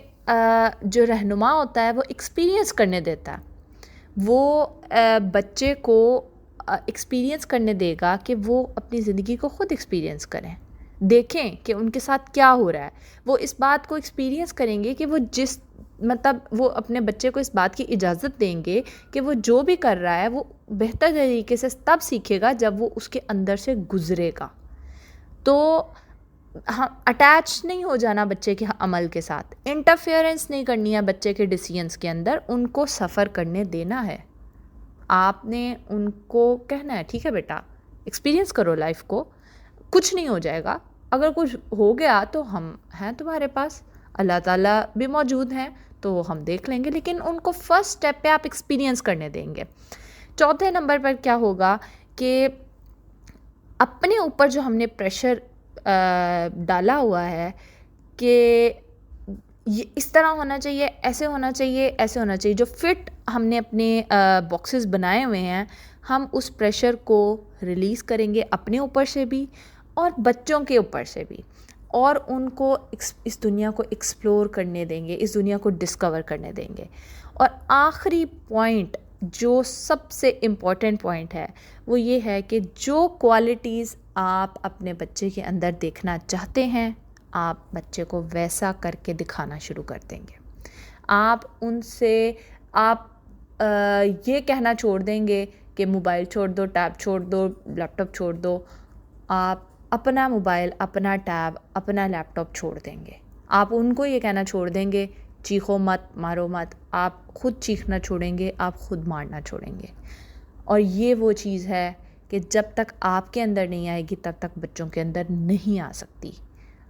جو رہنما ہوتا ہے وہ ایکسپیرینس کرنے دیتا ہے. وہ بچے کو ایکسپیرینس کرنے دے گا کہ وہ اپنی زندگی کو خود ایکسپیرینس کریں، دیکھیں کہ ان کے ساتھ کیا ہو رہا ہے. وہ اس بات کو ایکسپیرینس کریں گے کہ وہ اپنے بچے کو اس بات کی اجازت دیں گے کہ وہ جو بھی کر رہا ہے وہ بہتر طریقے سے تب سیکھے گا جب وہ اس کے اندر سے گزرے گا. تو اٹیچ نہیں ہو جانا بچے کے عمل کے ساتھ، انٹرفیئرنس نہیں کرنی ہے بچے کے ڈیسیژنس کے اندر، ان کو سفر کرنے دینا ہے. آپ نے ان کو کہنا ہے ٹھیک ہے بیٹا ایکسپیرینس کرو لائف کو، کچھ نہیں ہو جائے گا، اگر کچھ ہو گیا تو ہم ہیں تمہارے پاس، اللہ تعالیٰ بھی موجود ہیں تو ہم دیکھ لیں گے. لیکن ان کو فرسٹ سٹیپ پہ آپ ایکسپیرینس کرنے دیں گے. چوتھے نمبر پر کیا ہوگا کہ اپنے اوپر جو ہم نے پریشر ڈالا ہوا ہے کہ یہ اس طرح ہونا چاہیے، ایسے ہونا چاہیے، ایسے ہونا چاہیے، جو فٹ ہم نے اپنے باکسز بنائے ہوئے ہیں، ہم اس پریشر کو ریلیز کریں گے اپنے اوپر سے بھی اور بچوں کے اوپر سے بھی، اور ان کو اس دنیا کو ایکسپلور کرنے دیں گے، اس دنیا کو ڈسکور کرنے دیں گے. اور آخری پوائنٹ جو سب سے امپورٹنٹ پوائنٹ ہے وہ یہ ہے کہ جو کوالٹیز آپ اپنے بچے کے اندر دیکھنا چاہتے ہیں آپ بچے کو ویسا کر کے دکھانا شروع کر دیں گے. آپ ان سے یہ کہنا چھوڑ دیں گے کہ موبائل چھوڑ دو، ٹیب چھوڑ دو، لیپ ٹاپ چھوڑ دو. آپ اپنا موبائل، اپنا ٹیب، اپنا لیپ ٹاپ چھوڑ دیں گے. آپ ان کو یہ کہنا چھوڑ دیں گے چیخو مت، مارو مت. آپ خود چیخنا چھوڑیں گے، آپ خود مارنا چھوڑیں گے. اور یہ وہ چیز ہے کہ جب تک آپ کے اندر نہیں آئے گی تب تک بچوں کے اندر نہیں آ سکتی.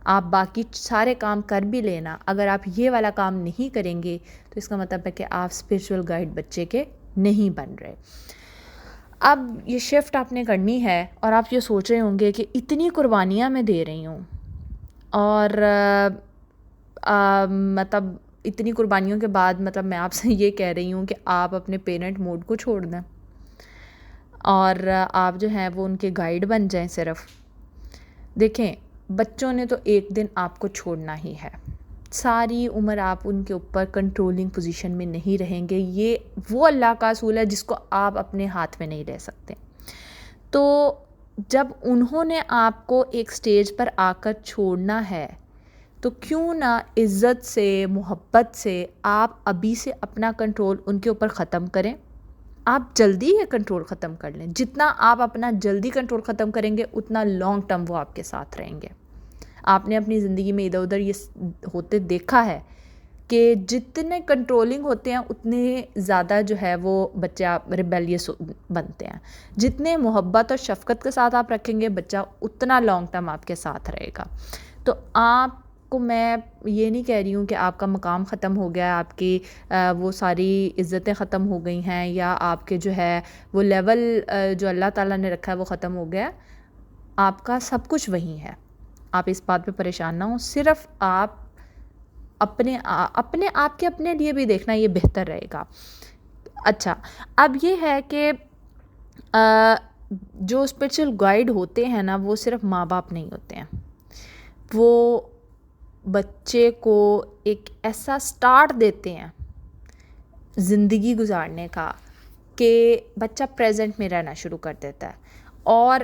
آپ باقی سارے کام کر بھی لینا، اگر آپ یہ والا کام نہیں کریں گے تو اس کا مطلب ہے کہ آپ اسپرچول گائیڈ بچے کے نہیں بن رہے. اب یہ شفٹ آپ نے کرنی ہے اور آپ یہ سوچ رہے ہوں گے کہ اتنی قربانیاں میں دے رہی ہوں اور مطلب اتنی قربانیوں کے بعد مطلب میں آپ سے یہ کہہ رہی ہوں کہ آپ اپنے پیرنٹ موڈ کو چھوڑ دیں اور آپ جو ہیں وہ ان کے گائیڈ بن جائیں صرف. دیکھیں بچوں نے تو ایک دن آپ کو چھوڑنا ہی ہے، ساری عمر آپ ان کے اوپر کنٹرولنگ پوزیشن میں نہیں رہیں گے. یہ وہ اللہ کا اصول ہے جس کو آپ اپنے ہاتھ میں نہیں لے سکتے. تو جب انہوں نے آپ کو ایک سٹیج پر آ کر چھوڑنا ہے تو کیوں نہ عزت سے، محبت سے آپ ابھی سے اپنا کنٹرول ان کے اوپر ختم کریں. آپ جلدی یہ کنٹرول ختم کر لیں. جتنا آپ اپنا جلدی کنٹرول ختم کریں گے اتنا لانگ ٹرم وہ آپ کے ساتھ رہیں گے. آپ نے اپنی زندگی میں ادھر ادھر یہ ہوتے دیکھا ہے کہ جتنے کنٹرولنگ ہوتے ہیں اتنے زیادہ جو ہے وہ بچہ ریبیلیس بنتے ہیں. جتنے محبت اور شفقت کے ساتھ آپ رکھیں گے بچہ اتنا لانگ ٹرم آپ کے ساتھ رہے گا. تو آپ کو میں یہ نہیں کہہ رہی ہوں کہ آپ کا مقام ختم ہو گیا، آپ کی وہ ساری عزتیں ختم ہو گئی ہیں یا آپ کے جو ہے وہ لیول جو اللہ تعالیٰ نے رکھا ہے وہ ختم ہو گیا. آپ کا سب کچھ وہیں ہے. آپ اس بات پہ پریشان نہ ہوں. صرف آپ اپنے آپ کے اپنے لیے بھی دیکھنا، یہ بہتر رہے گا. اچھا، اب یہ ہے کہ جو اسپرچل گائیڈ ہوتے ہیں نا، وہ صرف ماں باپ نہیں ہوتے ہیں. وہ بچے کو ایک ایسا سٹارٹ دیتے ہیں زندگی گزارنے کا کہ بچہ پریزنٹ میں رہنا شروع کر دیتا ہے، اور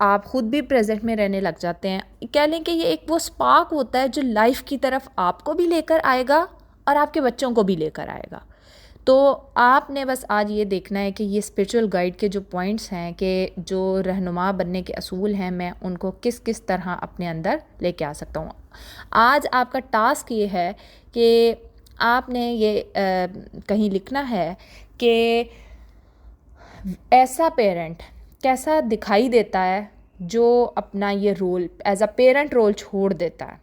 آپ خود بھی پریزنٹ میں رہنے لگ جاتے ہیں. کہہ لیں کہ یہ ایک وہ سپارک ہوتا ہے جو لائف کی طرف آپ کو بھی لے کر آئے گا اور آپ کے بچوں کو بھی لے کر آئے گا. تو آپ نے بس آج یہ دیکھنا ہے کہ یہ اسپرچول گائیڈ کے جو پوائنٹس ہیں، کہ جو رہنما بننے کے اصول ہیں، میں ان کو کس کس طرح اپنے اندر لے کے آ سکتا ہوں. آج آپ کا ٹاسک یہ ہے کہ آپ نے یہ کہیں لکھنا ہے کہ ایسا پیرنٹ کیسا دکھائی دیتا ہے جو اپنا یہ role as a parent role چھوڑ دیتا ہے.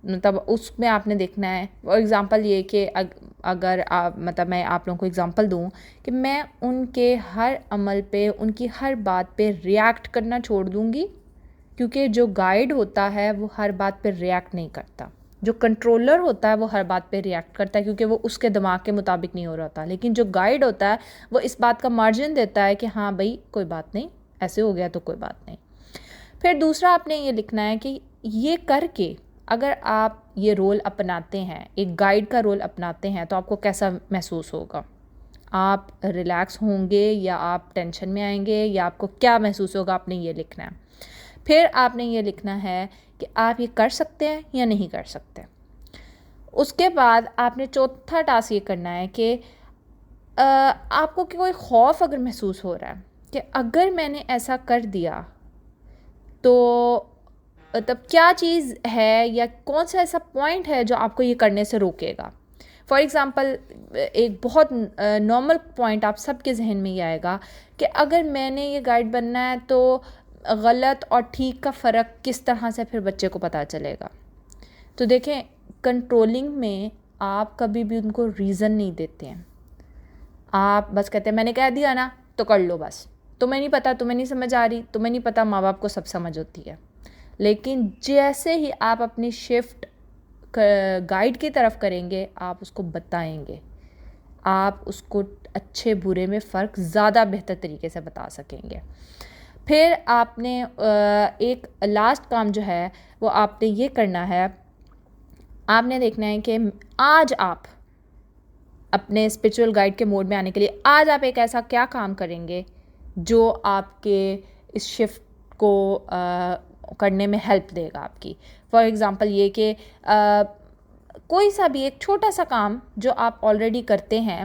مطلب اس میں آپ نے دیکھنا ہے. فار ایگزامپل یہ کہ اگر مطلب میں آپ لوگوں کو ایگزامپل دوں کہ میں ان کے ہر عمل پہ، ان کی ہر بات پہ ریئیکٹ کرنا چھوڑ دوں گی، کیونکہ جو گائیڈ ہوتا ہے وہ ہر بات پہ ریئیکٹ نہیں کرتا. جو کنٹرولر ہوتا ہے وہ ہر بات پہ ریئیکٹ کرتا ہے، کیونکہ وہ اس کے دماغ کے مطابق نہیں ہو رہا ہوتا. لیکن جو گائیڈ ہوتا ہے وہ اس بات کا مارجن دیتا ہے کہ ہاں بھائی کوئی بات نہیں، ایسے ہو گیا تو کوئی بات نہیں. پھر دوسرا آپ نے یہ لکھنا ہے کہ یہ کر کے اگر آپ یہ رول اپناتے ہیں، ایک گائیڈ کا رول اپناتے ہیں، تو آپ کو کیسا محسوس ہوگا. آپ ریلیکس ہوں گے یا آپ ٹینشن میں آئیں گے، یا آپ کو کیا محسوس ہوگا، آپ نے یہ لکھنا ہے. پھر آپ نے یہ لکھنا ہے کہ آپ یہ کر سکتے ہیں یا نہیں کر سکتے. اس کے بعد آپ نے چوتھا ٹاسک یہ کرنا ہے کہ آپ کو کوئی خوف اگر محسوس ہو رہا ہے کہ اگر میں نے ایسا کر دیا تو تب کیا چیز ہے یا کون سا ایسا پوائنٹ ہے جو آپ کو یہ کرنے سے روکے گا. فار ایگزامپل ایک بہت نارمل پوائنٹ آپ سب کے ذہن میں یہ آئے گا کہ اگر میں نے یہ گائیڈ بننا ہے تو غلط اور ٹھیک کا فرق کس طرح سے پھر بچے کو پتہ چلے گا. تو دیکھیں، کنٹرولنگ میں آپ کبھی بھی ان کو ریزن نہیں دیتے ہیں. آپ بس کہتے ہیں میں نے کہہ دیا نا تو کر لو، بس تمہیں نہیں پتہ، تمہیں نہیں سمجھ آ رہی، تمہیں نہیں پتہ. ماں باپ کو سب سمجھ ہوتی ہے. لیکن جیسے ہی آپ اپنی شفٹ گائیڈ کی طرف کریں گے، آپ اس کو بتائیں گے، آپ اس کو اچھے برے میں فرق زیادہ بہتر طریقے سے بتا سکیں گے. پھر آپ نے ایک لاسٹ کام جو ہے وہ آپ نے یہ کرنا ہے، آپ نے دیکھنا ہے کہ آج آپ اپنے اسپرچول گائیڈ کے موڈ میں آنے کے لیے آج آپ ایک ایسا کیا کام کریں گے جو آپ کے اس شفٹ کو کرنے میں ہیلپ دے گا آپ کی. فار ایگزامپل یہ کہ کوئی سا بھی ایک چھوٹا سا کام جو آپ آلریڈی کرتے ہیں.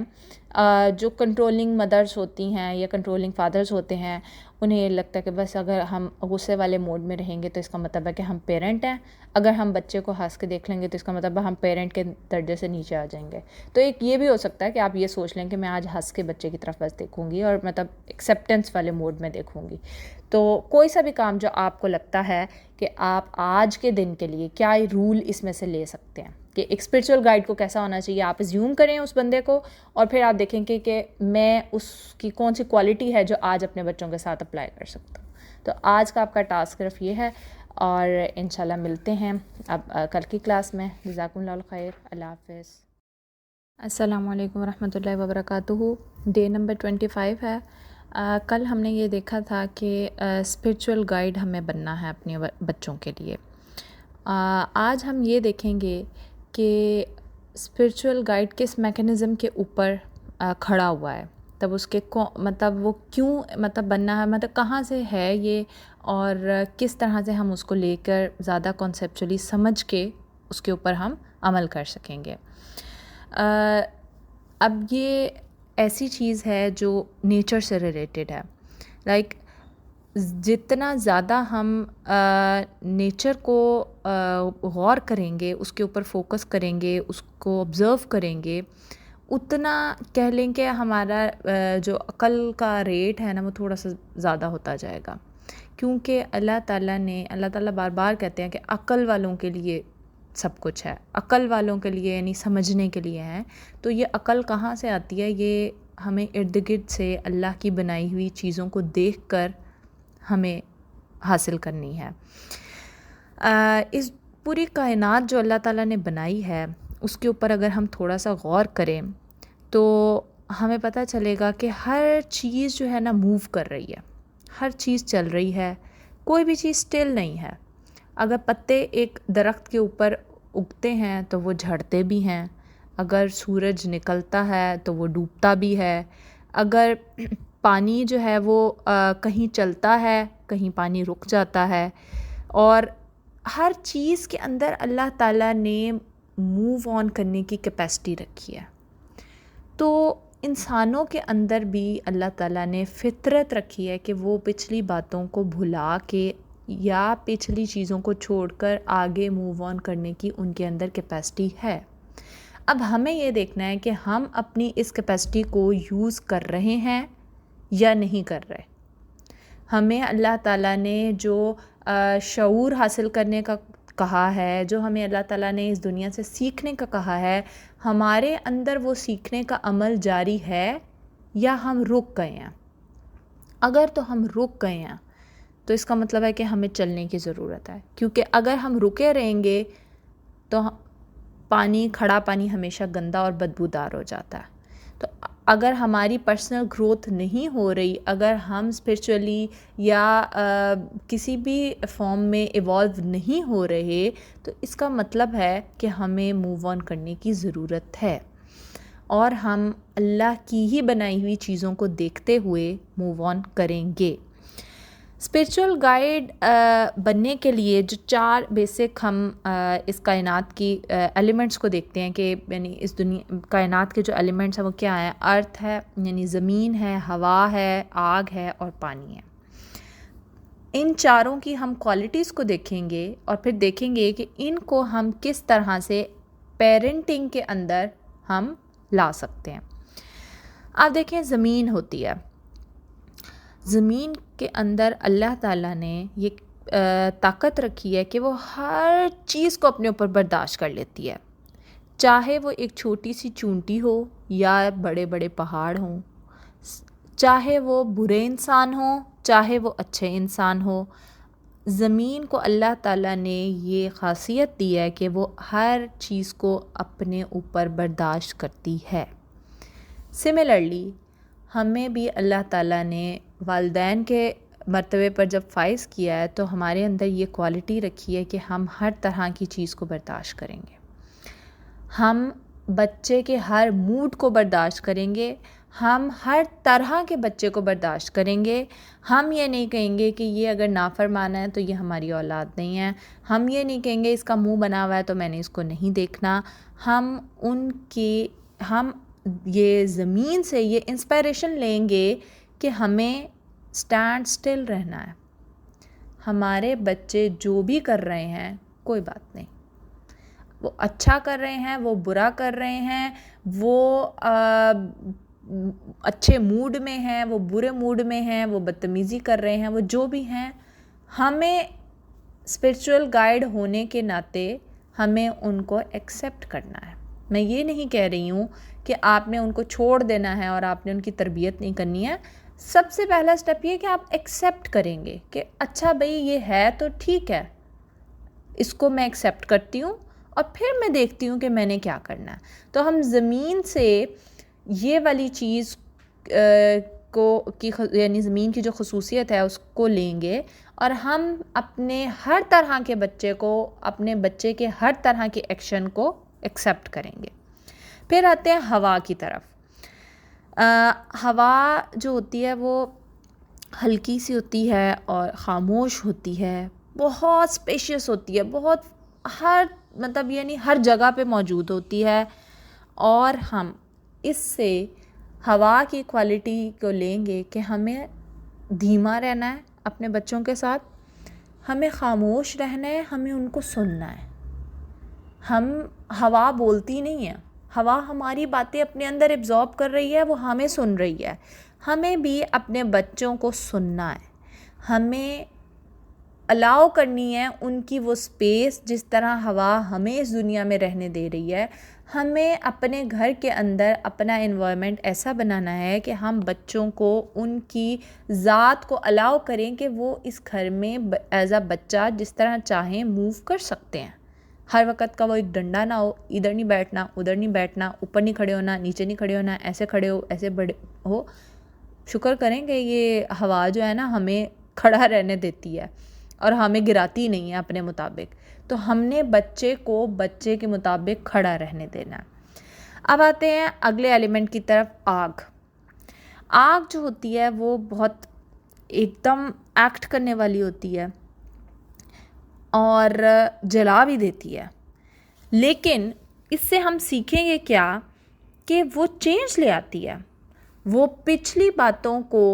جو کنٹرولنگ مدرس ہوتی ہیں یا کنٹرولنگ فادرز ہوتے ہیں، انہیں یہ لگتا ہے کہ بس اگر ہم غصے والے موڈ میں رہیں گے تو اس کا مطلب ہے کہ ہم پیرنٹ ہیں، اگر ہم بچے کو ہنس کے دیکھ لیں گے تو اس کا مطلب ہے ہم پیرنٹ کے درجے سے نیچے آ جائیں گے. تو ایک یہ بھی ہو سکتا ہے کہ آپ یہ سوچ لیں کہ میں آج ہنس کے بچے کی طرف بس دیکھوں گی اور مطلب ایکسیپٹنس والے موڈ میں دیکھوں گی. تو کوئی سا بھی کام جو آپ کو لگتا ہے کہ آپ آج کے دن کے لیے کیا رول اس میں سے لے سکتے ہیں کہ ایک اسپرچول گائیڈ کو کیسا ہونا چاہیے، آپ زیوم کریں اس بندے کو اور پھر آپ دیکھیں کہ میں اس کی کون سی کوالٹی ہے جو آج اپنے بچوں کے ساتھ اپلائی کر سکتا ہوں. تو آج کا آپ کا ٹاسک صرف یہ ہے، اور انشاءاللہ ملتے ہیں اب کل کی کلاس میں. جزاکم اللہ خیر. اللہ حافظ. السلام علیکم ورحمۃ اللہ وبرکاتہ. ڈے نمبر 25 ہے. کل ہم نے یہ دیکھا تھا کہ اسپرچول گائیڈ ہمیں بننا ہے اپنے بچوں کے لیے. آج ہم یہ دیکھیں گے کہ اسپرچول گائیڈ کس میکنزم کے اوپر کھڑا ہوا ہے، تب اس کے مطلب وہ کیوں مطلب بننا ہے، مطلب کہاں سے ہے یہ، اور کس طرح سے ہم اس کو لے کر زیادہ کنسیپچولی سمجھ کے اس کے اوپر ہم عمل کر سکیں گے. اب یہ ایسی چیز ہے جو نیچر سے ریلیٹڈ ہے. لائک جتنا زیادہ ہم نیچر کو غور کریں گے، اس کے اوپر فوکس کریں گے، اس کو آبزرو کریں گے، اتنا کہہ لیں کہ ہمارا جو عقل کا ریٹ ہے نا وہ تھوڑا سا زیادہ ہوتا جائے گا. کیونکہ اللہ تعالیٰ بار بار کہتے ہیں کہ عقل والوں کے لیے سب کچھ ہے، عقل والوں کے لیے یعنی سمجھنے کے لیے ہے. تو یہ عقل کہاں سے آتی ہے؟ یہ ہمیں ارد گرد سے اللہ کی بنائی ہوئی چیزوں کو دیکھ کر ہمیں حاصل کرنی ہے۔ اس پوری کائنات جو اللہ تعالیٰ نے بنائی ہے اس کے اوپر اگر ہم تھوڑا سا غور کریں تو ہمیں پتہ چلے گا کہ ہر چیز جو ہے نا موو کر رہی ہے، ہر چیز چل رہی ہے، کوئی بھی چیز اسٹل نہیں ہے۔ اگر پتے ایک درخت کے اوپر اگتے ہیں تو وہ جھڑتے بھی ہیں، اگر سورج نکلتا ہے تو وہ ڈوبتا بھی ہے، اگر پانی جو ہے وہ کہیں چلتا ہے کہیں پانی رک جاتا ہے، اور ہر چیز کے اندر اللہ تعالیٰ نے موو آن کرنے کی کیپیسٹی رکھی ہے۔ تو انسانوں کے اندر بھی اللہ تعالیٰ نے فطرت رکھی ہے کہ وہ پچھلی باتوں کو بھلا کے یا پچھلی چیزوں کو چھوڑ کر آگے موو آن کرنے کی ان کے اندر کیپیسٹی ہے۔ اب ہمیں یہ دیکھنا ہے کہ ہم اپنی اس کیپیسٹی کو یوز کر رہے ہیں یا نہیں کر رہے۔ ہمیں اللہ تعالیٰ نے جو شعور حاصل کرنے کا کہا ہے، جو ہمیں اللہ تعالیٰ نے اس دنیا سے سیکھنے کا کہا ہے، ہمارے اندر وہ سیکھنے کا عمل جاری ہے یا ہم رک گئے ہیں۔ اگر تو ہم رک گئے ہیں تو اس کا مطلب ہے کہ ہمیں چلنے کی ضرورت ہے، کیونکہ اگر ہم رکے رہیں گے تو کھڑا پانی ہمیشہ گندا اور بدبودار ہو جاتا ہے۔ تو اگر ہماری پرسنل گروتھ نہیں ہو رہی، اگر ہم اسپرچولی یا کسی بھی فارم میں ایوالو نہیں ہو رہے، تو اس کا مطلب ہے کہ ہمیں موو آن کرنے کی ضرورت ہے، اور ہم اللہ کی ہی بنائی ہوئی چیزوں کو دیکھتے ہوئے موو آن کریں گے۔ اسپرچول گائیڈ بننے کے لیے جو 4 بیسک ہم اس کائنات کی ایلیمنٹس کو دیکھتے ہیں کہ یعنی اس کائنات کے جو ایلیمنٹس ہیں وہ کیا ہیں؟ ارتھ ہے، یعنی زمین ہے، ہوا ہے، آگ ہے اور پانی ہے۔ ان چاروں کی ہم کوالٹیز کو دیکھیں گے اور پھر دیکھیں گے کہ ان کو ہم کس طرح سے پیرنٹنگ کے اندر ہم لا سکتے ہیں۔ آپ دیکھیں زمین ہوتی ہے، زمین کے اندر اللہ تعالیٰ نے یہ طاقت رکھی ہے کہ وہ ہر چیز کو اپنے اوپر برداشت کر لیتی ہے، چاہے وہ ایک چھوٹی سی چونٹی ہو یا بڑے بڑے پہاڑ ہوں، چاہے وہ برے انسان ہوں چاہے وہ اچھے انسان ہو۔ زمین کو اللہ تعالیٰ نے یہ خاصیت دی ہے کہ وہ ہر چیز کو اپنے اوپر برداشت کرتی ہے۔ سملرلی ہمیں بھی اللہ تعالیٰ نے والدین کے مرتبے پر جب فائز کیا ہے تو ہمارے اندر یہ کوالٹی رکھی ہے کہ ہم ہر طرح کی چیز کو برداشت کریں گے، ہم بچے کے ہر موڈ کو برداشت کریں گے، ہم ہر طرح کے بچے کو برداشت کریں گے۔ ہم یہ نہیں کہیں گے کہ یہ اگر نافرمان ہے تو یہ ہماری اولاد نہیں ہے، ہم یہ نہیں کہیں گے اس کا منہ بنا ہوا ہے تو میں نے اس کو نہیں دیکھنا۔ ہم یہ زمین سے یہ انسپائریشن لیں گے کہ ہمیں سٹینڈ سٹل رہنا ہے۔ ہمارے بچے جو بھی کر رہے ہیں کوئی بات نہیں، وہ اچھا کر رہے ہیں، وہ برا کر رہے ہیں، وہ اچھے موڈ میں ہیں، وہ برے موڈ میں ہیں، وہ بدتمیزی کر رہے ہیں، وہ جو بھی ہیں، ہمیں اسپرچول گائیڈ ہونے کے ناطے ہمیں ان کو ایکسیپٹ کرنا ہے۔ میں یہ نہیں کہہ رہی ہوں کہ آپ نے ان کو چھوڑ دینا ہے اور آپ نے ان کی تربیت نہیں کرنی ہے۔ سب سے پہلا سٹیپ یہ کہ آپ ایکسیپٹ کریں گے کہ اچھا بھئی یہ ہے تو ٹھیک ہے، اس کو میں ایکسیپٹ کرتی ہوں اور پھر میں دیکھتی ہوں کہ میں نے کیا کرنا ہے۔ تو ہم زمین سے یہ والی چیز یعنی زمین کی جو خصوصیت ہے اس کو لیں گے، اور ہم اپنے ہر طرح کے بچے کو، اپنے بچے کے ہر طرح کے ایکشن کو ایکسیپٹ کریں گے۔ پھر آتے ہیں ہوا کی طرف۔ ہوا جو ہوتی ہے وہ ہلکی سی ہوتی ہے اور خاموش ہوتی ہے، بہت اسپیشیس ہوتی ہے، بہت یعنی ہر جگہ پہ موجود ہوتی ہے، اور ہم اس سے ہوا کی کوالٹی کو لیں گے کہ ہمیں دھیما رہنا ہے اپنے بچوں کے ساتھ، ہمیں خاموش رہنا ہے، ہمیں ان کو سننا ہے۔ ہوا بولتی نہیں ہے، ہوا ہماری باتیں اپنے اندر ایبزارب کر رہی ہے، وہ ہمیں سن رہی ہے۔ ہمیں بھی اپنے بچوں کو سننا ہے، ہمیں الاؤ کرنی ہے ان کی وہ سپیس، جس طرح ہوا ہمیں اس دنیا میں رہنے دے رہی ہے، ہمیں اپنے گھر کے اندر اپنا انوائرمنٹ ایسا بنانا ہے کہ ہم بچوں کو ان کی ذات کو الاؤ کریں کہ وہ اس گھر میں ایز اے بچہ جس طرح چاہیں موو کر سکتے ہیں. ہر وقت کا وہ ایک ڈنڈا نہ ہو، ادھر نہیں بیٹھنا ادھر نہیں بیٹھنا، اوپر نہیں کھڑے ہونا نیچے نہیں کھڑے ہونا، ایسے کھڑے ہو ایسے بڑے ہو. شکر کریں کہ یہ ہوا جو ہے نا ہمیں کھڑا رہنے دیتی ہے اور ہمیں گراتی نہیں ہے اپنے مطابق. تو ہم نے بچے کو بچے کے مطابق کھڑا رہنے دینا. اب آتے ہیں اگلے ایلیمنٹ کی طرف، آگ. آگ جو ہوتی ہے وہ بہت ایک دم ایکٹ کرنے والی ہوتی ہے اور جلا بھی دیتی ہے، لیکن اس سے ہم سیکھیں گے کیا کہ وہ چینج لے آتی ہے. وہ پچھلی باتوں کو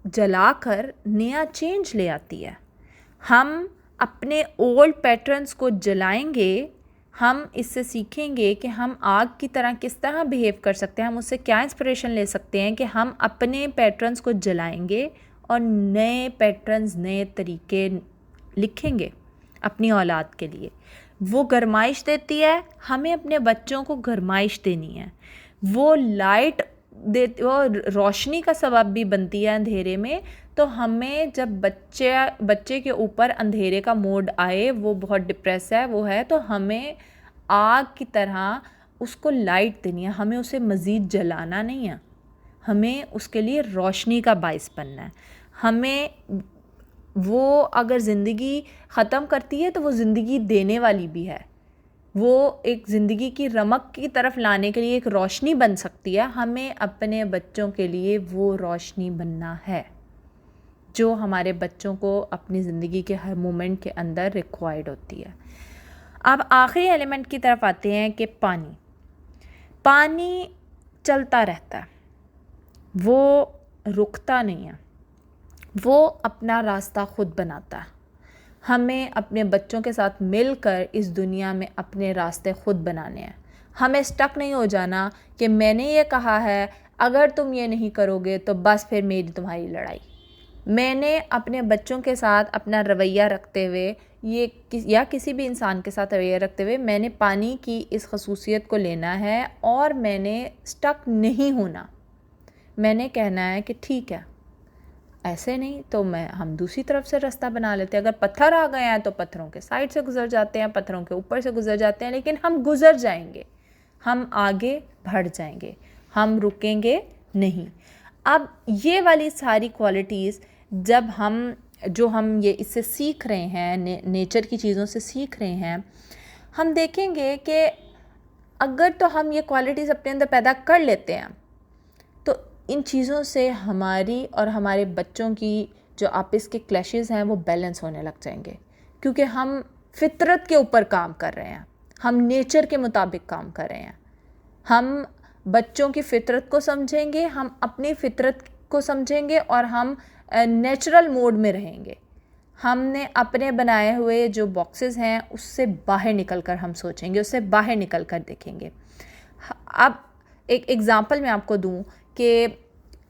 جلا کر نیا چینج لے آتی ہے. ہم اپنے اولڈ پیٹرنز کو جلائیں گے، ہم اس سے سیکھیں گے کہ ہم آگ کی طرح کس طرح بیہیو کر سکتے ہیں، ہم اس سے کیا انسپریشن لے سکتے ہیں کہ ہم اپنے پیٹرنز کو جلائیں گے اور نئے پیٹرنز نئے طریقے لکھیں گے اپنی اولاد کے لیے. وہ گرمائش دیتی ہے، ہمیں اپنے بچوں کو گرمائش دینی ہے. وہ لائٹ دیتی، وہ روشنی کا سبب بھی بنتی ہے اندھیرے میں. تو ہمیں جب بچے کے اوپر اندھیرے کا موڈ آئے، وہ بہت ڈپریس ہے وہ ہے، تو ہمیں آگ کی طرح اس کو لائٹ دینی ہے. ہمیں اسے مزید جلانا نہیں ہے، ہمیں اس کے لیے روشنی کا باعث بننا ہے. ہمیں وہ اگر زندگی ختم کرتی ہے تو وہ زندگی دینے والی بھی ہے، وہ ایک زندگی کی رمق کی طرف لانے کے لیے ایک روشنی بن سکتی ہے. ہمیں اپنے بچوں کے لیے وہ روشنی بننا ہے جو ہمارے بچوں کو اپنی زندگی کے ہر مومنٹ کے اندر ریکوائرڈ ہوتی ہے. اب آخری ایلیمنٹ کی طرف آتے ہیں کہ پانی. پانی چلتا رہتا ہے، وہ رکتا نہیں ہے، وہ اپنا راستہ خود بناتا ہے. ہمیں اپنے بچوں کے ساتھ مل کر اس دنیا میں اپنے راستے خود بنانے ہیں. ہمیں اسٹک نہیں ہو جانا کہ میں نے یہ کہا ہے اگر تم یہ نہیں کرو گے تو بس پھر میری تمہاری لڑائی. میں نے اپنے بچوں کے ساتھ اپنا رویہ رکھتے ہوئے یا کسی بھی انسان کے ساتھ رویہ رکھتے ہوئے میں نے پانی کی اس خصوصیت کو لینا ہے اور میں نے اسٹک نہیں ہونا. میں نے کہنا ہے کہ ٹھیک ہے ایسے نہیں تو ہم دوسری طرف سے راستہ بنا لیتے ہیں. اگر پتھر آ گئے ہیں تو پتھروں کے سائڈ سے گزر جاتے ہیں، پتھروں کے اوپر سے گزر جاتے ہیں، لیکن ہم گزر جائیں گے، ہم آگے بڑھ جائیں گے، ہم رکیں گے نہیں. اب یہ والی ساری کوالٹیز جب ہم یہ اس سے سیکھ رہے ہیں، نیچر کی چیزوں سے سیکھ رہے ہیں، ہم دیکھیں گے کہ اگر تو ہم یہ کوالٹیز اپنے اندر پیدا کر لیتے ہیں تو ان چیزوں سے ہماری اور ہمارے بچوں کی جو آپس کے کلیشز ہیں وہ بیلنس ہونے لگ جائیں گے، کیونکہ ہم فطرت کے اوپر کام کر رہے ہیں، ہم نیچر کے مطابق کام کر رہے ہیں. ہم بچوں کی فطرت کو سمجھیں گے، ہم اپنی فطرت کو سمجھیں گے اور ہم نیچرل موڈ میں رہیں گے. ہم نے اپنے بنائے ہوئے جو باکسز ہیں اس سے باہر نکل کر ہم سوچیں گے، اس سے باہر نکل کر دیکھیں گے. اب ایک ایگزامپل میں آپ کو دوں کہ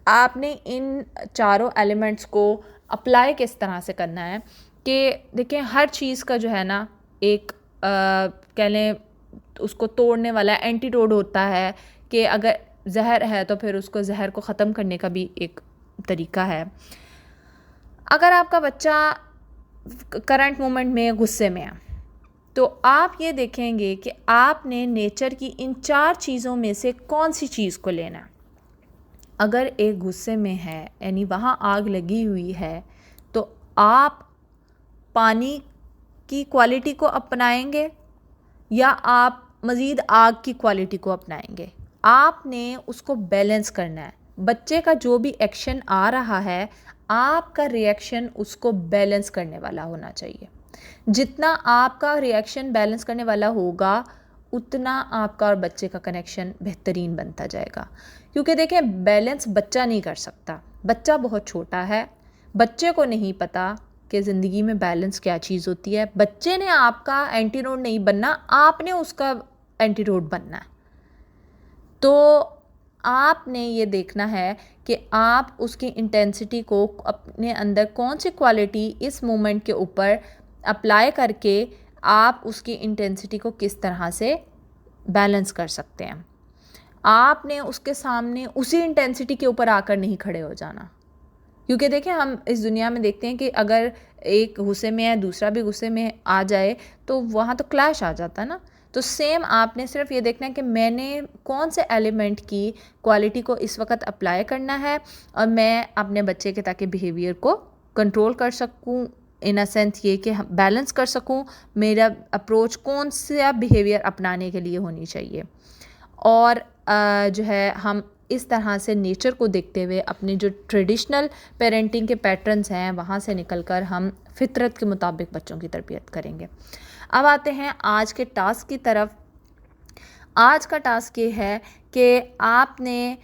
آپ نے ان چاروں ایلیمنٹس کو اپلائی کس طرح سے کرنا ہے کہ دیکھیں ہر چیز کا جو ہے نا ایک کہہ لیں اس کو توڑنے والا اینٹیڈوٹ ہوتا ہے کہ اگر زہر ہے تو پھر اس کو زہر کو ختم کرنے کا بھی ایک طریقہ ہے. اگر آپ کا بچہ کرنٹ مومنٹ میں غصے میں ہے تو آپ یہ دیکھیں گے کہ آپ نے نیچر کی ان 4 چیزوں میں سے کون سی چیز کو لینا ہے. اگر ایک غصے میں ہے یعنی وہاں آگ لگی ہوئی ہے تو آپ پانی کی کوالٹی کو اپنائیں گے یا آپ مزید آگ کی کوالٹی کو اپنائیں گے. آپ نے اس کو بیلنس کرنا ہے. بچے کا جو بھی ایکشن آ رہا ہے آپ کا ری ایکشن اس کو بیلنس کرنے والا ہونا چاہیے. جتنا آپ کا ری ایکشن بیلنس کرنے والا ہوگا اتنا آپ کا اور بچے کا کنیکشن بہترین بنتا جائے گا. کیونکہ دیکھیں بیلنس بچہ نہیں کر سکتا، بچہ بہت چھوٹا ہے، بچے کو نہیں پتہ کہ زندگی میں بیلنس کیا چیز ہوتی ہے. بچے نے آپ کا اینٹی روڈ نہیں بننا، آپ نے اس کا اینٹی روڈ بننا ہے. تو آپ نے یہ دیکھنا ہے کہ آپ اس کی انٹینسٹی کو اپنے اندر کون سی کوالٹی اس مومنٹ کے اوپر اپلائی کر کے آپ اس کی انٹینسٹی کو کس طرح سے بیلنس کر سکتے ہیں. آپ نے اس کے سامنے اسی انٹینسٹی کے اوپر آ کر نہیں کھڑے ہو جانا، کیونکہ دیکھیں ہم اس دنیا میں دیکھتے ہیں کہ اگر ایک غصے میں ہے دوسرا بھی غصے میں آ جائے تو وہاں تو کلیش آ جاتا ہے نا. تو سیم آپ نے صرف یہ دیکھنا ہے کہ میں نے کون سے ایلیمنٹ کی کوالٹی کو اس وقت اپلائی کرنا ہے، اور میں اپنے بچے کے تاکہ بیہیویئر کو کنٹرول کر سکوں، ان اے سینس یہ کہ بیلنس کر سکوں میرا اپروچ کون سا بیہیویئر اپنانے کے لیے ہونی چاہیے. اور جو ہے ہم اس طرح سے نیچر کو دیکھتے ہوئے اپنے جو ٹریڈیشنل پیرنٹنگ کے پیٹرنز ہیں وہاں سے نکل کر ہم فطرت کے مطابق بچوں کی تربیت کریں گے. اب آتے ہیں آج کے ٹاسک کی طرف. آج کا ٹاسک یہ ہے کہ آپ نے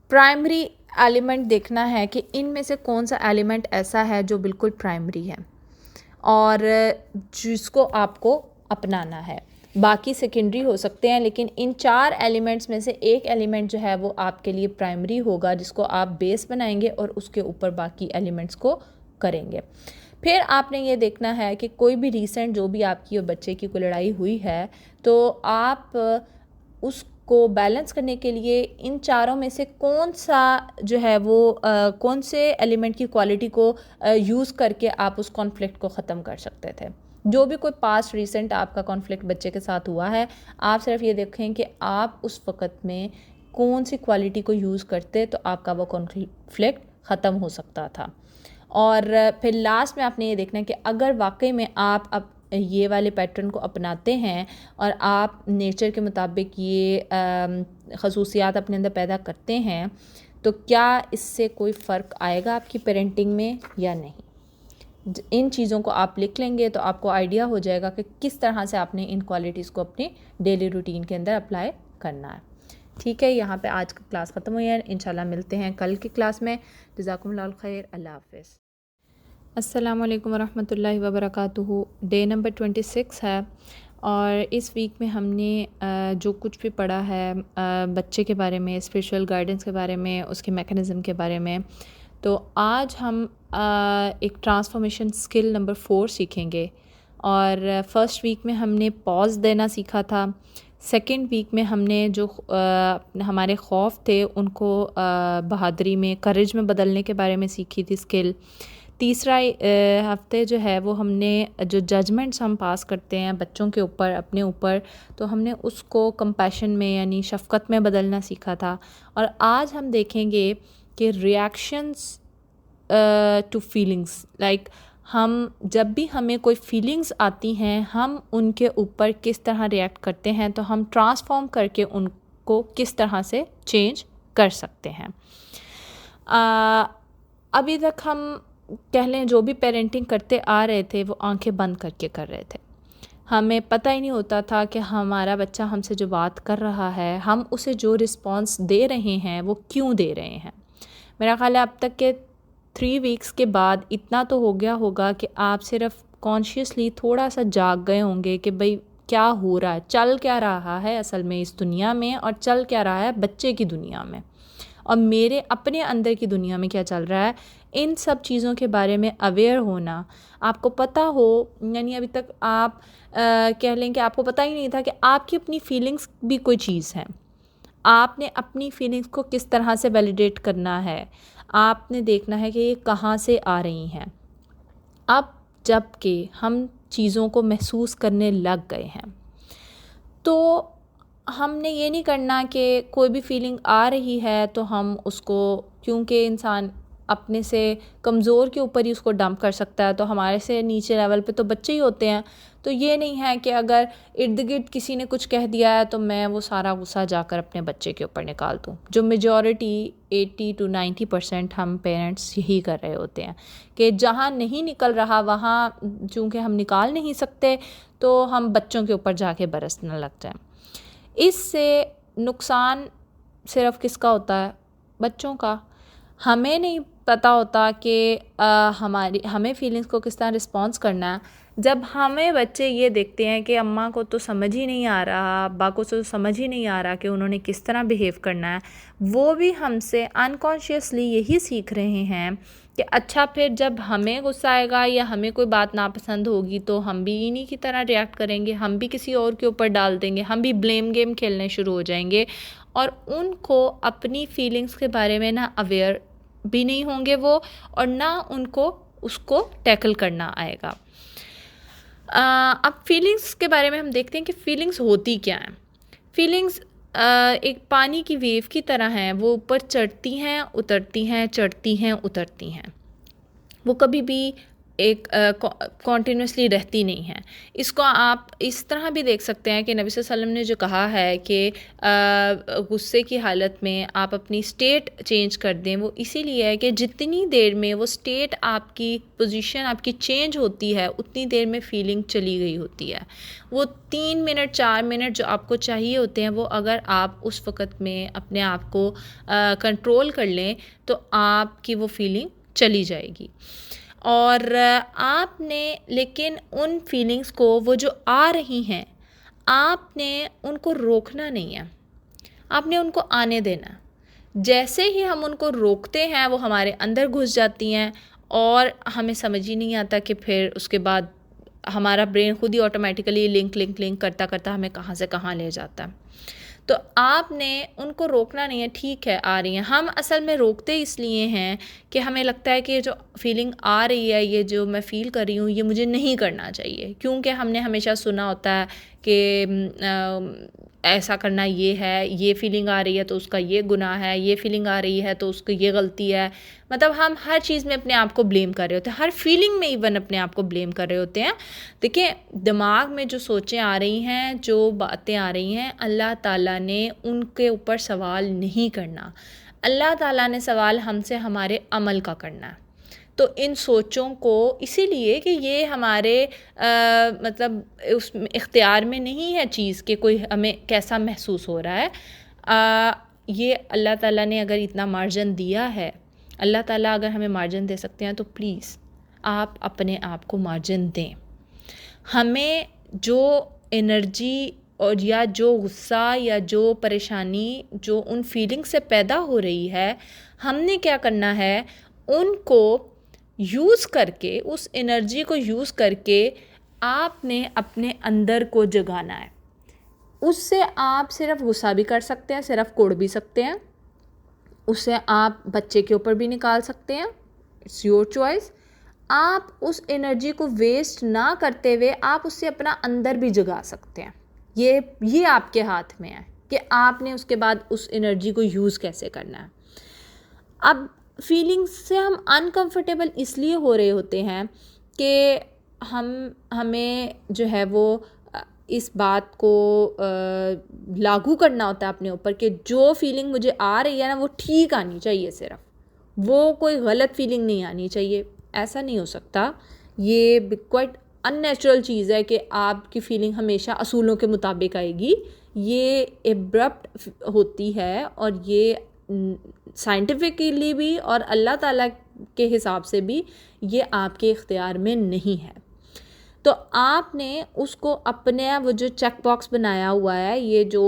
پرائمری ایلیمنٹ دیکھنا ہے کہ ان میں سے کون سا ایلیمنٹ ایسا ہے جو بالکل پرائمری ہے اور جس کو آپ کو اپنانا ہے. باقی سیکنڈری ہو سکتے ہیں، لیکن ان 4 ایلیمنٹس میں سے ایک ایلیمنٹ جو ہے وہ آپ کے لیے پرائمری ہوگا، جس کو آپ بیس بنائیں گے اور اس کے اوپر باقی ایلیمنٹس کو کریں گے. پھر آپ نے یہ دیکھنا ہے کہ کوئی بھی ریسنٹ جو بھی آپ کی اور بچے کی کوئی لڑائی ہوئی ہے تو آپ اس کو بیلنس کرنے کے لیے ان 4 میں سے کون سا جو ہے وہ کون سے ایلیمنٹ کی کوالٹی کو یوز کر کے آپ اس کانفلکٹ کو ختم کر سکتے تھے. جو بھی کوئی پاسٹ ریسنٹ آپ کا کانفلکٹ بچے کے ساتھ ہوا ہے، آپ صرف یہ دیکھیں کہ آپ اس وقت میں کون سی کوالٹی کو یوز کرتے تو آپ کا وہ کانفلکٹ ختم ہو سکتا تھا. اور پھر لاسٹ میں آپ نے یہ دیکھنا ہے کہ اگر واقعی میں آپ یہ والے پیٹرن کو اپناتے ہیں اور آپ نیچر کے مطابق یہ خصوصیات اپنے اندر پیدا کرتے ہیں تو کیا اس سے کوئی فرق آئے گا آپ کی پیرنٹنگ میں یا نہیں. ان چیزوں کو آپ لکھ لیں گے تو آپ کو آئیڈیا ہو جائے گا کہ کس طرح سے آپ نے ان کوالٹیز کو اپنی ڈیلی روٹین کے اندر اپلائی کرنا ہے. ٹھیک ہے، یہاں پہ آج کا کلاس ختم ہوئی ہے. انشاءاللہ ملتے ہیں کل کی کلاس میں. جزاکم اللہ الخیر. اللہ حافظ. السلام علیکم ورحمۃ اللہ وبرکاتہ. ڈے نمبر 26 ہے اور اس ویک میں ہم نے جو کچھ بھی پڑھا ہے بچے کے بارے میں، اسپریچول گائیڈنس کے بارے میں، اس کے میکانزم کے بارے میں، تو آج ہم ایک ٹرانسفارمیشن اسکل نمبر 4 سیکھیں گے. اور فرسٹ ویک میں ہم نے پاز دینا سیکھا تھا. سیکنڈ ویک میں ہم نے جو ہمارے خوف تھے ان کو بہادری میں، کریج میں بدلنے کے بارے میں سیکھی تھی اسکل. تیسرا ہفتے جو ہے وہ ہم نے جو ججمنٹس ہم پاس کرتے ہیں بچوں کے اوپر، اپنے اوپر، تو ہم نے اس کو کمپیشن میں یعنی شفقت میں بدلنا سیکھا تھا. اور آج ہم دیکھیں گے کہ ریئیکشنز ٹو فیلنگس، لائک ہم جب بھی ہمیں کوئی فیلنگز آتی ہیں ہم ان کے اوپر کس طرح ریئیکٹ کرتے ہیں، تو ہم ٹرانسفارم کر کے ان کو کس طرح سے چینج کر سکتے ہیں. ابھی تک ہم کہہ لیں جو بھی پیرنٹنگ کرتے آ رہے تھے وہ آنکھیں بند کر کے کر رہے تھے. ہمیں پتہ ہی نہیں ہوتا تھا کہ ہمارا بچہ ہم سے جو بات کر رہا ہے، ہم اسے جو رسپانس دے رہے ہیں وہ کیوں دے رہے ہیں. میرا خیال ہے اب تک کے 3 ویکس کے بعد اتنا تو ہو گیا ہوگا کہ آپ صرف کانشیسلی تھوڑا سا جاگ گئے ہوں گے کہ بھئی کیا ہو رہا ہے، چل کیا رہا ہے اصل میں اس دنیا میں، اور چل کیا رہا ہے بچے کی دنیا میں، اور میرے اپنے اندر کی دنیا میں کیا چل رہا ہے. ان سب چیزوں کے بارے میں اویئر ہونا، آپ کو پتہ ہو، یعنی ابھی تک آپ کہہ لیں کہ آپ کو پتہ ہی نہیں تھا کہ آپ کی اپنی فیلنگز بھی کوئی چیز ہے. آپ نے اپنی فیلنگز کو کس طرح سے ویلیڈیٹ کرنا ہے، آپ نے دیکھنا ہے کہ یہ کہاں سے آ رہی ہیں. اب جب کہ ہم چیزوں کو محسوس کرنے لگ گئے ہیں تو ہم نے یہ نہیں کرنا کہ کوئی بھی فیلنگ آ رہی ہے تو ہم اس کو، کیونکہ انسان اپنے سے کمزور کے اوپر ہی اس کو ڈمپ کر سکتا ہے، تو ہمارے سے نیچے لیول پہ تو بچے ہی ہوتے ہیں. تو یہ نہیں ہے کہ اگر ارد گرد کسی نے کچھ کہہ دیا ہے تو میں وہ سارا غصہ جا کر اپنے بچے کے اوپر نکال دوں. جو میجورٹی 80 to 90% ہم پیرنٹس یہی کر رہے ہوتے ہیں کہ جہاں نہیں نکل رہا وہاں چونکہ ہم نکال نہیں سکتے تو ہم بچوں کے اوپر جا کے برسنے لگ جائیں. اس سے نقصان صرف کس کا ہوتا ہے؟ بچوں کا. ہمیں نہیں پتہ ہوتا کہ ہمیں فیلنگز کو کس طرح رسپانس کرنا ہے، جب ہمیں بچے یہ دیکھتے ہیں کہ اماں کو تو سمجھ ہی نہیں آ رہا، ابا کو تو سمجھ ہی نہیں آ رہا کہ انہوں نے کس طرح بیہیو کرنا ہے، وہ بھی ہم سے انکانشیسلی یہی سیکھ رہے ہیں کہ اچھا پھر جب ہمیں غصہ آئے گا یا ہمیں کوئی بات ناپسند ہوگی تو ہم بھی انہی کی طرح ریئیکٹ کریں گے، ہم بھی کسی اور کے اوپر ڈال دیں گے، ہم بھی بلیم گیم کھیلنے شروع ہو جائیں گے، اور ان کو اپنی فیلنگز کے بارے میں نہ اویئر بھی نہیں ہوں گے وہ، اور نہ ان کو اس کو ٹیکل کرنا آئے گا۔ اب فیلنگز کے بارے میں ہم دیکھتے ہیں کہ فیلنگز ہوتی کیا ہیں۔ فیلنگز ایک پانی کی ویو کی طرح ہیں، وہ اوپر چڑھتی ہیں اترتی ہیں، چڑھتی ہیں اترتی ہیں، وہ کبھی بھی ایک کنٹینیوسلی رہتی نہیں ہیں۔ اس کو آپ اس طرح بھی دیکھ سکتے ہیں کہ نبی صلی اللہ علیہ وسلم نے جو کہا ہے کہ غصے کی حالت میں آپ اپنی سٹیٹ چینج کر دیں، وہ اسی لیے ہے کہ جتنی دیر میں وہ سٹیٹ آپ کی پوزیشن آپ کی چینج ہوتی ہے اتنی دیر میں فیلنگ چلی گئی ہوتی ہے۔ وہ 3 منٹ 4 منٹ جو آپ کو چاہیے ہوتے ہیں، وہ اگر آپ اس وقت میں اپنے آپ کو کنٹرول کر لیں تو آپ کی وہ فیلنگ چلی جائے گی۔ اور آپ نے لیکن ان فیلنگز کو وہ جو آ رہی ہیں آپ نے ان کو روکنا نہیں ہے، آپ نے ان کو آنے دینا ہے۔ جیسے ہی ہم ان کو روکتے ہیں وہ ہمارے اندر گھس جاتی ہیں اور ہمیں سمجھ ہی نہیں آتا کہ پھر اس کے بعد ہمارا برین خود ہی آٹومیٹیکلی لنک کرتا کرتا ہمیں کہاں سے کہاں لے جاتا ہے۔ تو آپ نے ان کو روکنا نہیں ہے، ٹھیک ہے آ رہی ہیں، ہم اصل میں روکتے اس لیے ہیں کہ ہمیں لگتا ہے کہ یہ جو فیلنگ آ رہی ہے، یہ جو میں فیل کر رہی ہوں، یہ مجھے نہیں کرنا چاہیے، کیونکہ ہم نے ہمیشہ سنا ہوتا ہے کہ ایسا کرنا یہ ہے، یہ فیلنگ آ رہی ہے تو اس کا یہ گناہ ہے، یہ فیلنگ آ رہی ہے تو اس کی یہ غلطی ہے۔ مطلب ہم ہر چیز میں اپنے آپ کو بلیم کر رہے ہوتے ہیں، ہر فیلنگ میں ایون اپنے آپ کو بلیم کر رہے ہوتے ہیں۔ دیکھیں دماغ میں جو سوچیں آ رہی ہیں، جو باتیں آ رہی ہیں، اللہ تعالیٰ نے ان کے اوپر سوال نہیں کرنا، اللہ تعالیٰ نے سوال ہم سے ہمارے عمل کا کرنا ہے۔ تو ان سوچوں کو اسی لیے کہ یہ ہمارے مطلب اس اختیار میں نہیں ہے چیز کہ کوئی ہمیں کیسا محسوس ہو رہا ہے، یہ اللہ تعالیٰ نے اگر اتنا مارجن دیا ہے، اللہ تعالیٰ اگر ہمیں مارجن دے سکتے ہیں تو پلیز آپ اپنے آپ کو مارجن دیں۔ ہمیں جو انرجی اور یا جو غصہ یا جو پریشانی جو ان فیلنگ سے پیدا ہو رہی ہے، ہم نے کیا کرنا ہے، ان کو یوز کر کے، اس انرجی کو یوز کر کے آپ نے اپنے اندر کو جگانا ہے۔ اس سے آپ صرف غصہ بھی کر سکتے ہیں، صرف کوڑ بھی سکتے ہیں، اس سے آپ بچے کے اوپر بھی نکال سکتے ہیں، اٹس یور چوائس۔ آپ اس انرجی کو ویسٹ نہ کرتے ہوئے آپ اس سے اپنا اندر بھی جگا سکتے ہیں۔ یہ آپ کے ہاتھ میں ہے کہ آپ نے اس کے بعد اس انرجی کو یوز کیسے کرنا ہے۔ اب فیلنگز سے ہم انکمفرٹیبل اس لیے ہو رہے ہوتے ہیں کہ ہمیں جو ہے وہ اس بات کو لاگو کرنا ہوتا ہے اپنے اوپر کہ جو فیلنگ مجھے آ رہی ہے نا وہ ٹھیک آنی چاہیے، صرف وہ کوئی غلط فیلنگ نہیں آنی چاہیے۔ ایسا نہیں ہو سکتا، یہ کوائٹ ان نیچرل چیز ہے کہ آپ کی فیلنگ ہمیشہ اصولوں کے مطابق آئے گی، یہ ایبرپٹ ہوتی ہے، اور یہ سائنٹیفکلی بھی اور اللہ تعالیٰ کے حساب سے بھی یہ آپ کے اختیار میں نہیں ہے۔ تو آپ نے اس کو اپنے وہ جو چیک باکس بنایا ہوا ہے، یہ جو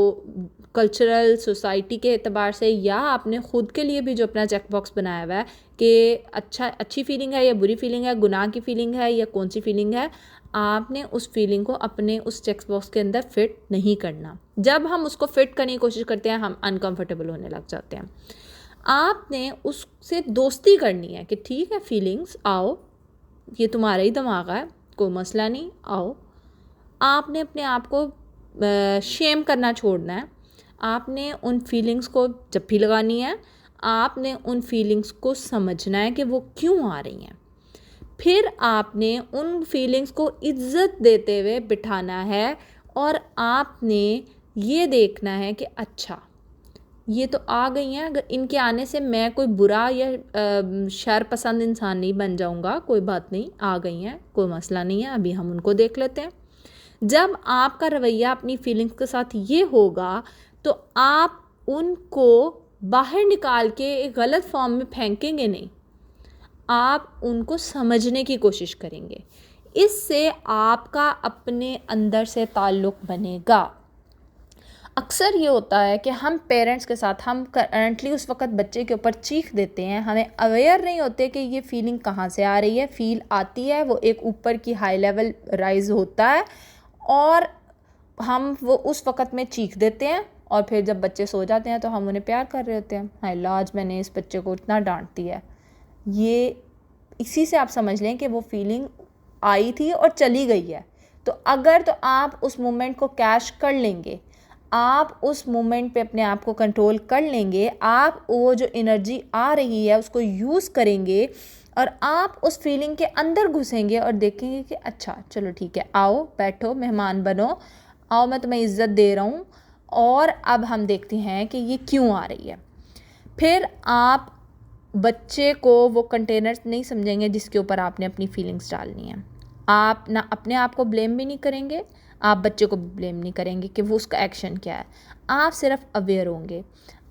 کلچرل سوسائٹی کے اعتبار سے یا آپ نے خود کے لیے بھی جو اپنا چیک باکس بنایا ہوا ہے کہ اچھی فیلنگ ہے یا بری فیلنگ ہے، گناہ کی فیلنگ ہے یا کون سی فیلنگ ہے، آپ نے اس فیلنگ کو اپنے اس چیک باکس کے اندر فٹ نہیں کرنا۔ جب ہم اس کو فٹ کرنے کی کوشش کرتے ہیں ہم انکمفرٹیبل ہونے لگ جاتے ہیں۔ آپ نے اس سے دوستی کرنی ہے کہ ٹھیک ہے فیلنگز آؤ، یہ تمہارا ہی دماغ ہے، کوئی مسئلہ نہیں، آؤ۔ آپ نے اپنے آپ کو شیم کرنا چھوڑنا ہے، آپ نے ان فیلنگز کو جب بھی لگانی ہے آپ نے ان فیلنگز کو سمجھنا ہے کہ وہ کیوں آ رہی ہیں، پھر آپ نے ان فیلنگز کو عزت دیتے ہوئے بٹھانا ہے، اور آپ نے یہ دیکھنا ہے کہ اچھا یہ تو آ گئی ہیں، اگر ان کے آنے سے میں کوئی برا یا شر پسند انسان نہیں بن جاؤں گا، کوئی بات نہیں، آ گئی ہیں، کوئی مسئلہ نہیں ہے، ابھی ہم ان کو دیکھ لیتے ہیں۔ جب آپ کا رویہ اپنی فیلنگز کے ساتھ یہ ہوگا تو آپ ان کو باہر نکال کے ایک غلط فارم میں پھینکیں گے نہیں، آپ ان کو سمجھنے کی کوشش کریں گے۔ اس سے آپ کا اپنے اندر سے تعلق بنے گا۔ اکثر یہ ہوتا ہے کہ ہم پیرنٹس کے ساتھ ہم کرنٹلی اس وقت بچے کے اوپر چیخ دیتے ہیں، ہمیں اویئر نہیں ہوتے کہ یہ فیلنگ کہاں سے آ رہی ہے، فیل آتی ہے، وہ ایک اوپر کی ہائی لیول رائز ہوتا ہے اور ہم وہ اس وقت میں چیخ دیتے ہیں، اور پھر جب بچے سو جاتے ہیں تو ہم انہیں پیار کر رہے ہوتے ہیں، ہائے اللہ آج میں نے اس بچے کو اتنا ڈانٹ دیا ہے۔ یہ اسی سے آپ سمجھ لیں کہ وہ فیلنگ آئی تھی اور چلی گئی ہے۔ تو اگر تو آپ اس مومنٹ کو کیش کر لیں گے، آپ اس مومنٹ پہ اپنے آپ کو کنٹرول کر لیں گے، آپ وہ جو انرجی آ رہی ہے اس کو یوز کریں گے اور آپ اس فیلنگ کے اندر گھسیں گے اور دیکھیں گے کہ اچھا چلو ٹھیک ہے، آؤ بیٹھو، مہمان بنو، آؤ میں تمہیں عزت دے رہا ہوں اور اب ہم دیکھتے ہیں کہ یہ کیوں آ رہی ہے۔ پھر آپ بچے کو وہ کنٹینرز نہیں سمجھیں گے جس کے اوپر آپ نے اپنی فیلنگز ڈالنی ہیں۔ آپ نہ اپنے آپ کو بلیم بھی نہیں کریں گے، آپ بچے کو بھی بلیم نہیں کریں گے کہ وہ اس کا ایکشن کیا ہے، آپ صرف اویئر ہوں گے۔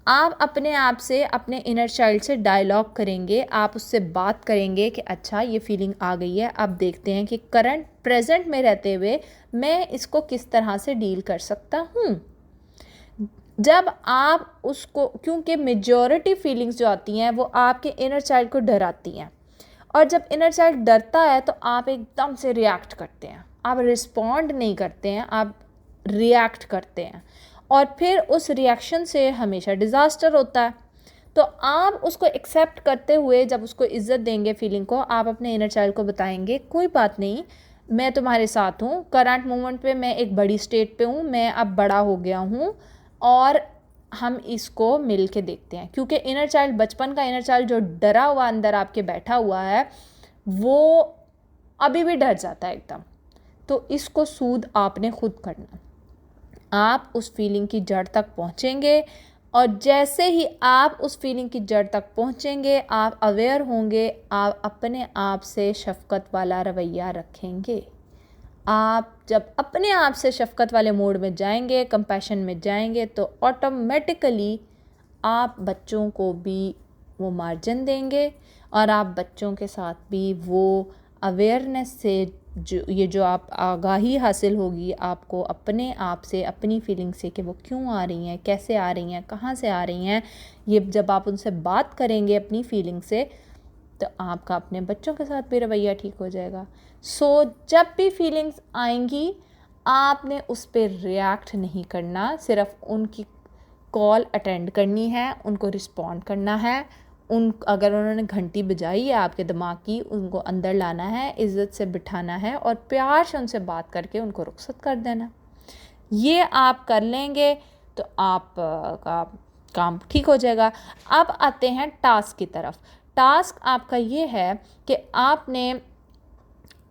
آپ اپنے آپ سے اپنے انر چائلڈ سے ڈائلاگ کریں گے، آپ اس سے بات کریں گے کہ اچھا یہ فیلنگ آ گئی ہے، اب دیکھتے ہیں کہ کرنٹ پریزنٹ میں رہتے ہوئے میں اس کو کس طرح سے ڈیل کر سکتا ہوں۔ جب آپ اس کو، کیونکہ میجورٹی فیلنگز جو آتی ہیں وہ آپ کے انر چائلڈ کو ڈراتی ہیں، اور جب انر چائلڈ ڈرتا ہے تو آپ ایک دم سے ریاکٹ کرتے ہیں، آپ رسپونڈ نہیں کرتے ہیں، آپ ریاکٹ کرتے ہیں، اور پھر اس ریاکشن سے ہمیشہ ڈیزاسٹر ہوتا ہے۔ تو آپ اس کو ایکسیپٹ کرتے ہوئے جب اس کو عزت دیں گے فیلنگ کو، آپ اپنے انر چائلڈ کو بتائیں گے کوئی بات نہیں، میں تمہارے ساتھ ہوں، کرنٹ مومنٹ پہ میں ایک بڑی اسٹیٹ پہ ہوں، میں اب بڑا ہو گیا ہوں اور ہم اس کو مل کے دیکھتے ہیں، کیونکہ انر چائلڈ، بچپن کا انر چائلڈ جو ڈرا ہوا اندر آپ کے بیٹھا ہوا ہے وہ ابھی بھی ڈر جاتا ہے ایک دم۔ تو اس کو سود آپ نے خود کرنا، آپ اس فیلنگ کی جڑ تک پہنچیں گے، اور جیسے ہی آپ اس فیلنگ کی جڑ تک پہنچیں گے آپ اویئر ہوں گے، آپ اپنے آپ سے شفقت والا رویہ رکھیں گے۔ آپ جب اپنے آپ سے شفقت والے موڈ میں جائیں گے، کمپیشن میں جائیں گے، تو آٹومیٹیکلی آپ بچوں کو بھی وہ مارجن دیں گے، اور آپ بچوں کے ساتھ بھی وہ اویئرنیس سے جو آپ آگاہی حاصل ہوگی آپ کو اپنے آپ سے، اپنی فیلنگ سے کہ وہ کیوں آ رہی ہیں، کیسے آ رہی ہیں، کہاں سے آ رہی ہیں، یہ جب آپ ان سے بات کریں گے اپنی فیلنگ سے تو آپ کا اپنے بچوں کے ساتھ بھی رویہ ٹھیک ہو جائے گا۔ جب بھی فیلنگز آئیں گی آپ نے اس پہ ریاکٹ نہیں کرنا، صرف ان کی کال اٹینڈ کرنی ہے، ان کو رسپونڈ کرنا ہے، اگر انہوں نے گھنٹی بجائی ہے آپ کے دماغ کی، ان کو اندر لانا ہے، عزت سے بٹھانا ہے اور پیار سے ان سے بات کر کے ان کو رخصت کر دینا۔ یہ آپ کر لیں گے تو آپ کا کام ٹھیک ہو جائے گا۔ اب آتے ہیں ٹاسک کی طرف۔ ٹاسک آپ کا یہ ہے کہ آپ نے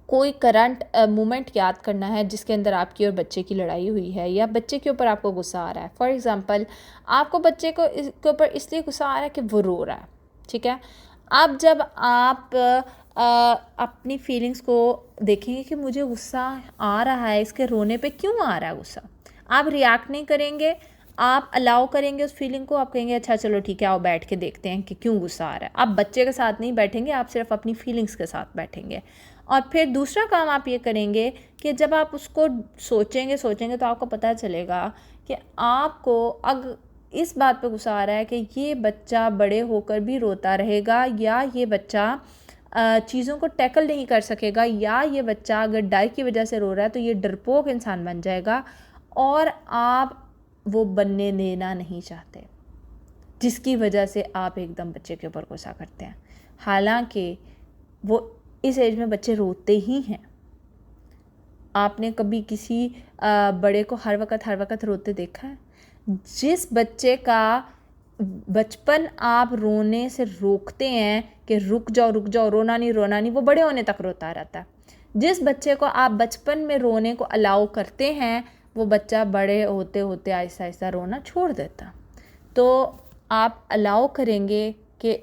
کوئی کرنٹ مومنٹ یاد کرنا ہے جس کے اندر آپ کی اور بچے کی لڑائی ہوئی ہے، یا بچے کے اوپر آپ کو غصہ آ رہا ہے۔ فار ایگزامپل آپ کو بچے کے اوپر اس لیے غصہ آ رہا ہے کہ وہ رو رہا ہے، ٹھیک ہے۔ اب جب آپ اپنی فیلنگز کو دیکھیں گے کہ مجھے غصہ آ رہا ہے، اس کے رونے پہ کیوں آ رہا ہے غصہ، آپ ریاکٹ نہیں کریں گے، آپ الاؤ کریں گے اس فیلنگ کو، آپ کہیں گے اچھا چلو ٹھیک ہے آؤ بیٹھ کے دیکھتے ہیں کہ کیوں غصہ آ رہا ہے۔ آپ بچے کے ساتھ نہیں بیٹھیں گے، آپ صرف اپنی فیلنگز کے ساتھ بیٹھیں گے۔ اور پھر دوسرا کام آپ یہ کریں گے کہ جب آپ اس کو سوچیں گے تو آپ کو پتہ چلے گا کہ آپ کو اس بات پہ غصہ آ رہا ہے کہ یہ بچہ بڑے ہو کر بھی روتا رہے گا، یا یہ بچہ چیزوں کو ٹیکل نہیں کر سکے گا، یا یہ بچہ اگر ڈر کی وجہ سے رو رہا ہے تو یہ ڈرپوک انسان بن جائے گا، اور آپ وہ بننے دینا نہیں چاہتے، جس کی وجہ سے آپ ایک دم بچے کے اوپر غصہ کرتے ہیں۔ حالانکہ وہ اس ایج میں بچے روتے ہی ہیں۔ آپ نے کبھی کسی بڑے کو ہر وقت روتے دیکھا ہے؟ جس بچے کا بچپن آپ رونے سے روکتے ہیں کہ رک جاؤ رونا نہیں، وہ بڑے ہونے تک روتا رہتا ہے۔ جس بچے کو آپ بچپن میں رونے کو الاؤ کرتے ہیں وہ بچہ بڑے ہوتے ہوتے آہستہ آہستہ رونا چھوڑ دیتا۔ تو آپ الاؤ کریں گے کہ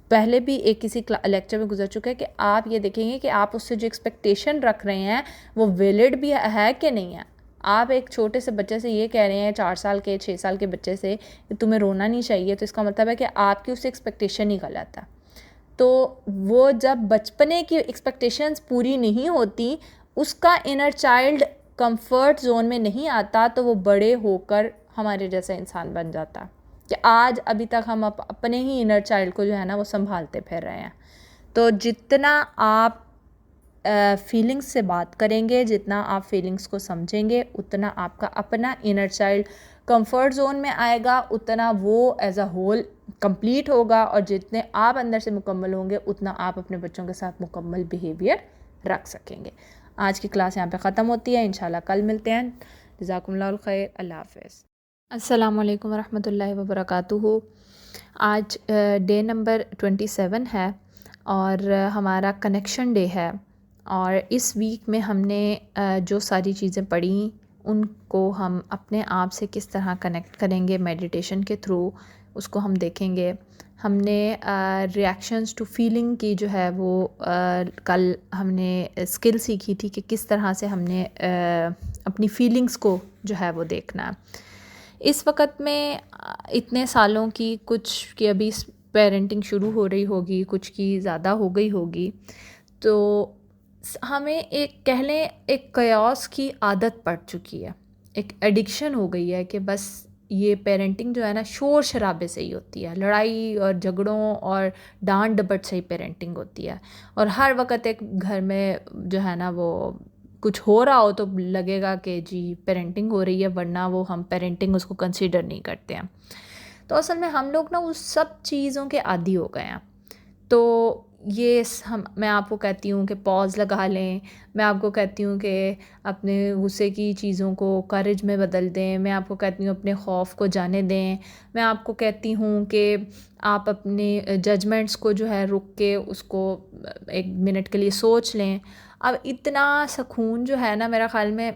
پہلے بھی ایک کسی لیکچر میں گزر چکا ہے کہ آپ یہ دیکھیں گے کہ آپ اس سے جو ایکسپیکٹیشن رکھ رہے ہیں وہ ویلڈ بھی ہے کہ نہیں ہے۔ آپ ایک چھوٹے سے بچے سے یہ کہہ رہے ہیں، 4 سال کے 6 سال کے بچے سے کہ تمہیں رونا نہیں چاہیے، تو اس کا مطلب ہے کہ آپ کی اس سے ایکسپیکٹیشن ہی غلط ہے۔ تو وہ جب بچپنے کی ایکسپیکٹیشنز پوری نہیں ہوتی، اس کا انر چائلڈ کمفرٹ زون میں نہیں آتا، تو وہ بڑے ہو کر ہمارے جیسا انسان بن جاتا. کہ آج ابھی تک ہم اپنے ہی انر چائلڈ کو جو ہے نا وہ سنبھالتے پھر رہے ہیں. تو جتنا آپ فیلنگس سے بات کریں گے، جتنا آپ فیلنگس کو سمجھیں گے، اتنا آپ کا اپنا انر چائلڈ کمفرٹ زون میں آئے گا، اتنا وہ ایز اے ہول کمپلیٹ ہوگا، اور جتنے آپ اندر سے مکمل ہوں گے اتنا آپ اپنے بچوں کے ساتھ مکمل بیہیویئر رکھ سکیں گے. آج کی کلاس یہاں پہ ختم ہوتی ہے، انشاءاللہ کل ملتے ہیں. جزاکم اللہ الخیر. اللہ حافظ. السلام علیکم ورحمۃ اللہ وبرکاتہ. آج ڈے نمبر 27 ہے اور ہمارا کنیکشن ڈے ہے. اور اس ویک میں ہم نے جو ساری چیزیں پڑھیں ان کو ہم اپنے آپ سے کس طرح کنیکٹ کریں گے میڈیٹیشن کے تھرو، اس کو ہم دیکھیں گے. ہم نے ریئیکشنز ٹو فیلنگ کی جو ہے وہ کل ہم نے اسکل سیکھی تھی کہ کس طرح سے ہم نے اپنی فیلنگز کو جو ہے وہ دیکھنا ہے. اس وقت میں اتنے سالوں کی کچھ کہ ابھی پیرنٹنگ شروع ہو رہی ہوگی، کچھ کی زیادہ ہو گئی ہوگی، تو ہمیں ایک کہہ لیں ایک کیوس کی عادت پڑ چکی ہے، ایک ایڈکشن ہو گئی ہے کہ بس یہ پیرنٹنگ جو ہے نا شور شرابے سے ہی ہوتی ہے، لڑائی اور جھگڑوں اور ڈانٹ ڈپٹ سے ہی پیرنٹنگ ہوتی ہے. اور ہر وقت ایک گھر میں جو ہے نا وہ کچھ ہو رہا ہو تو لگے گا کہ جی پیرنٹنگ ہو رہی ہے، ورنہ وہ ہم پیرنٹنگ اس کو کنسیڈر نہیں کرتے ہیں. تو اصل میں ہم لوگ نا اس سب چیزوں کے عادی ہو گئے ہیں. تو یہ میں آپ کو کہتی ہوں کہ پاز لگا لیں، میں آپ کو کہتی ہوں کہ اپنے غصے کی چیزوں کو کریج میں بدل دیں، میں آپ کو کہتی ہوں اپنے خوف کو جانے دیں، میں آپ کو کہتی ہوں کہ آپ اپنے ججمنٹس کو جو ہے رک کے اس کو 1 منٹ کے لیے سوچ لیں. اب اتنا سکون جو ہے نا میرا خیال میں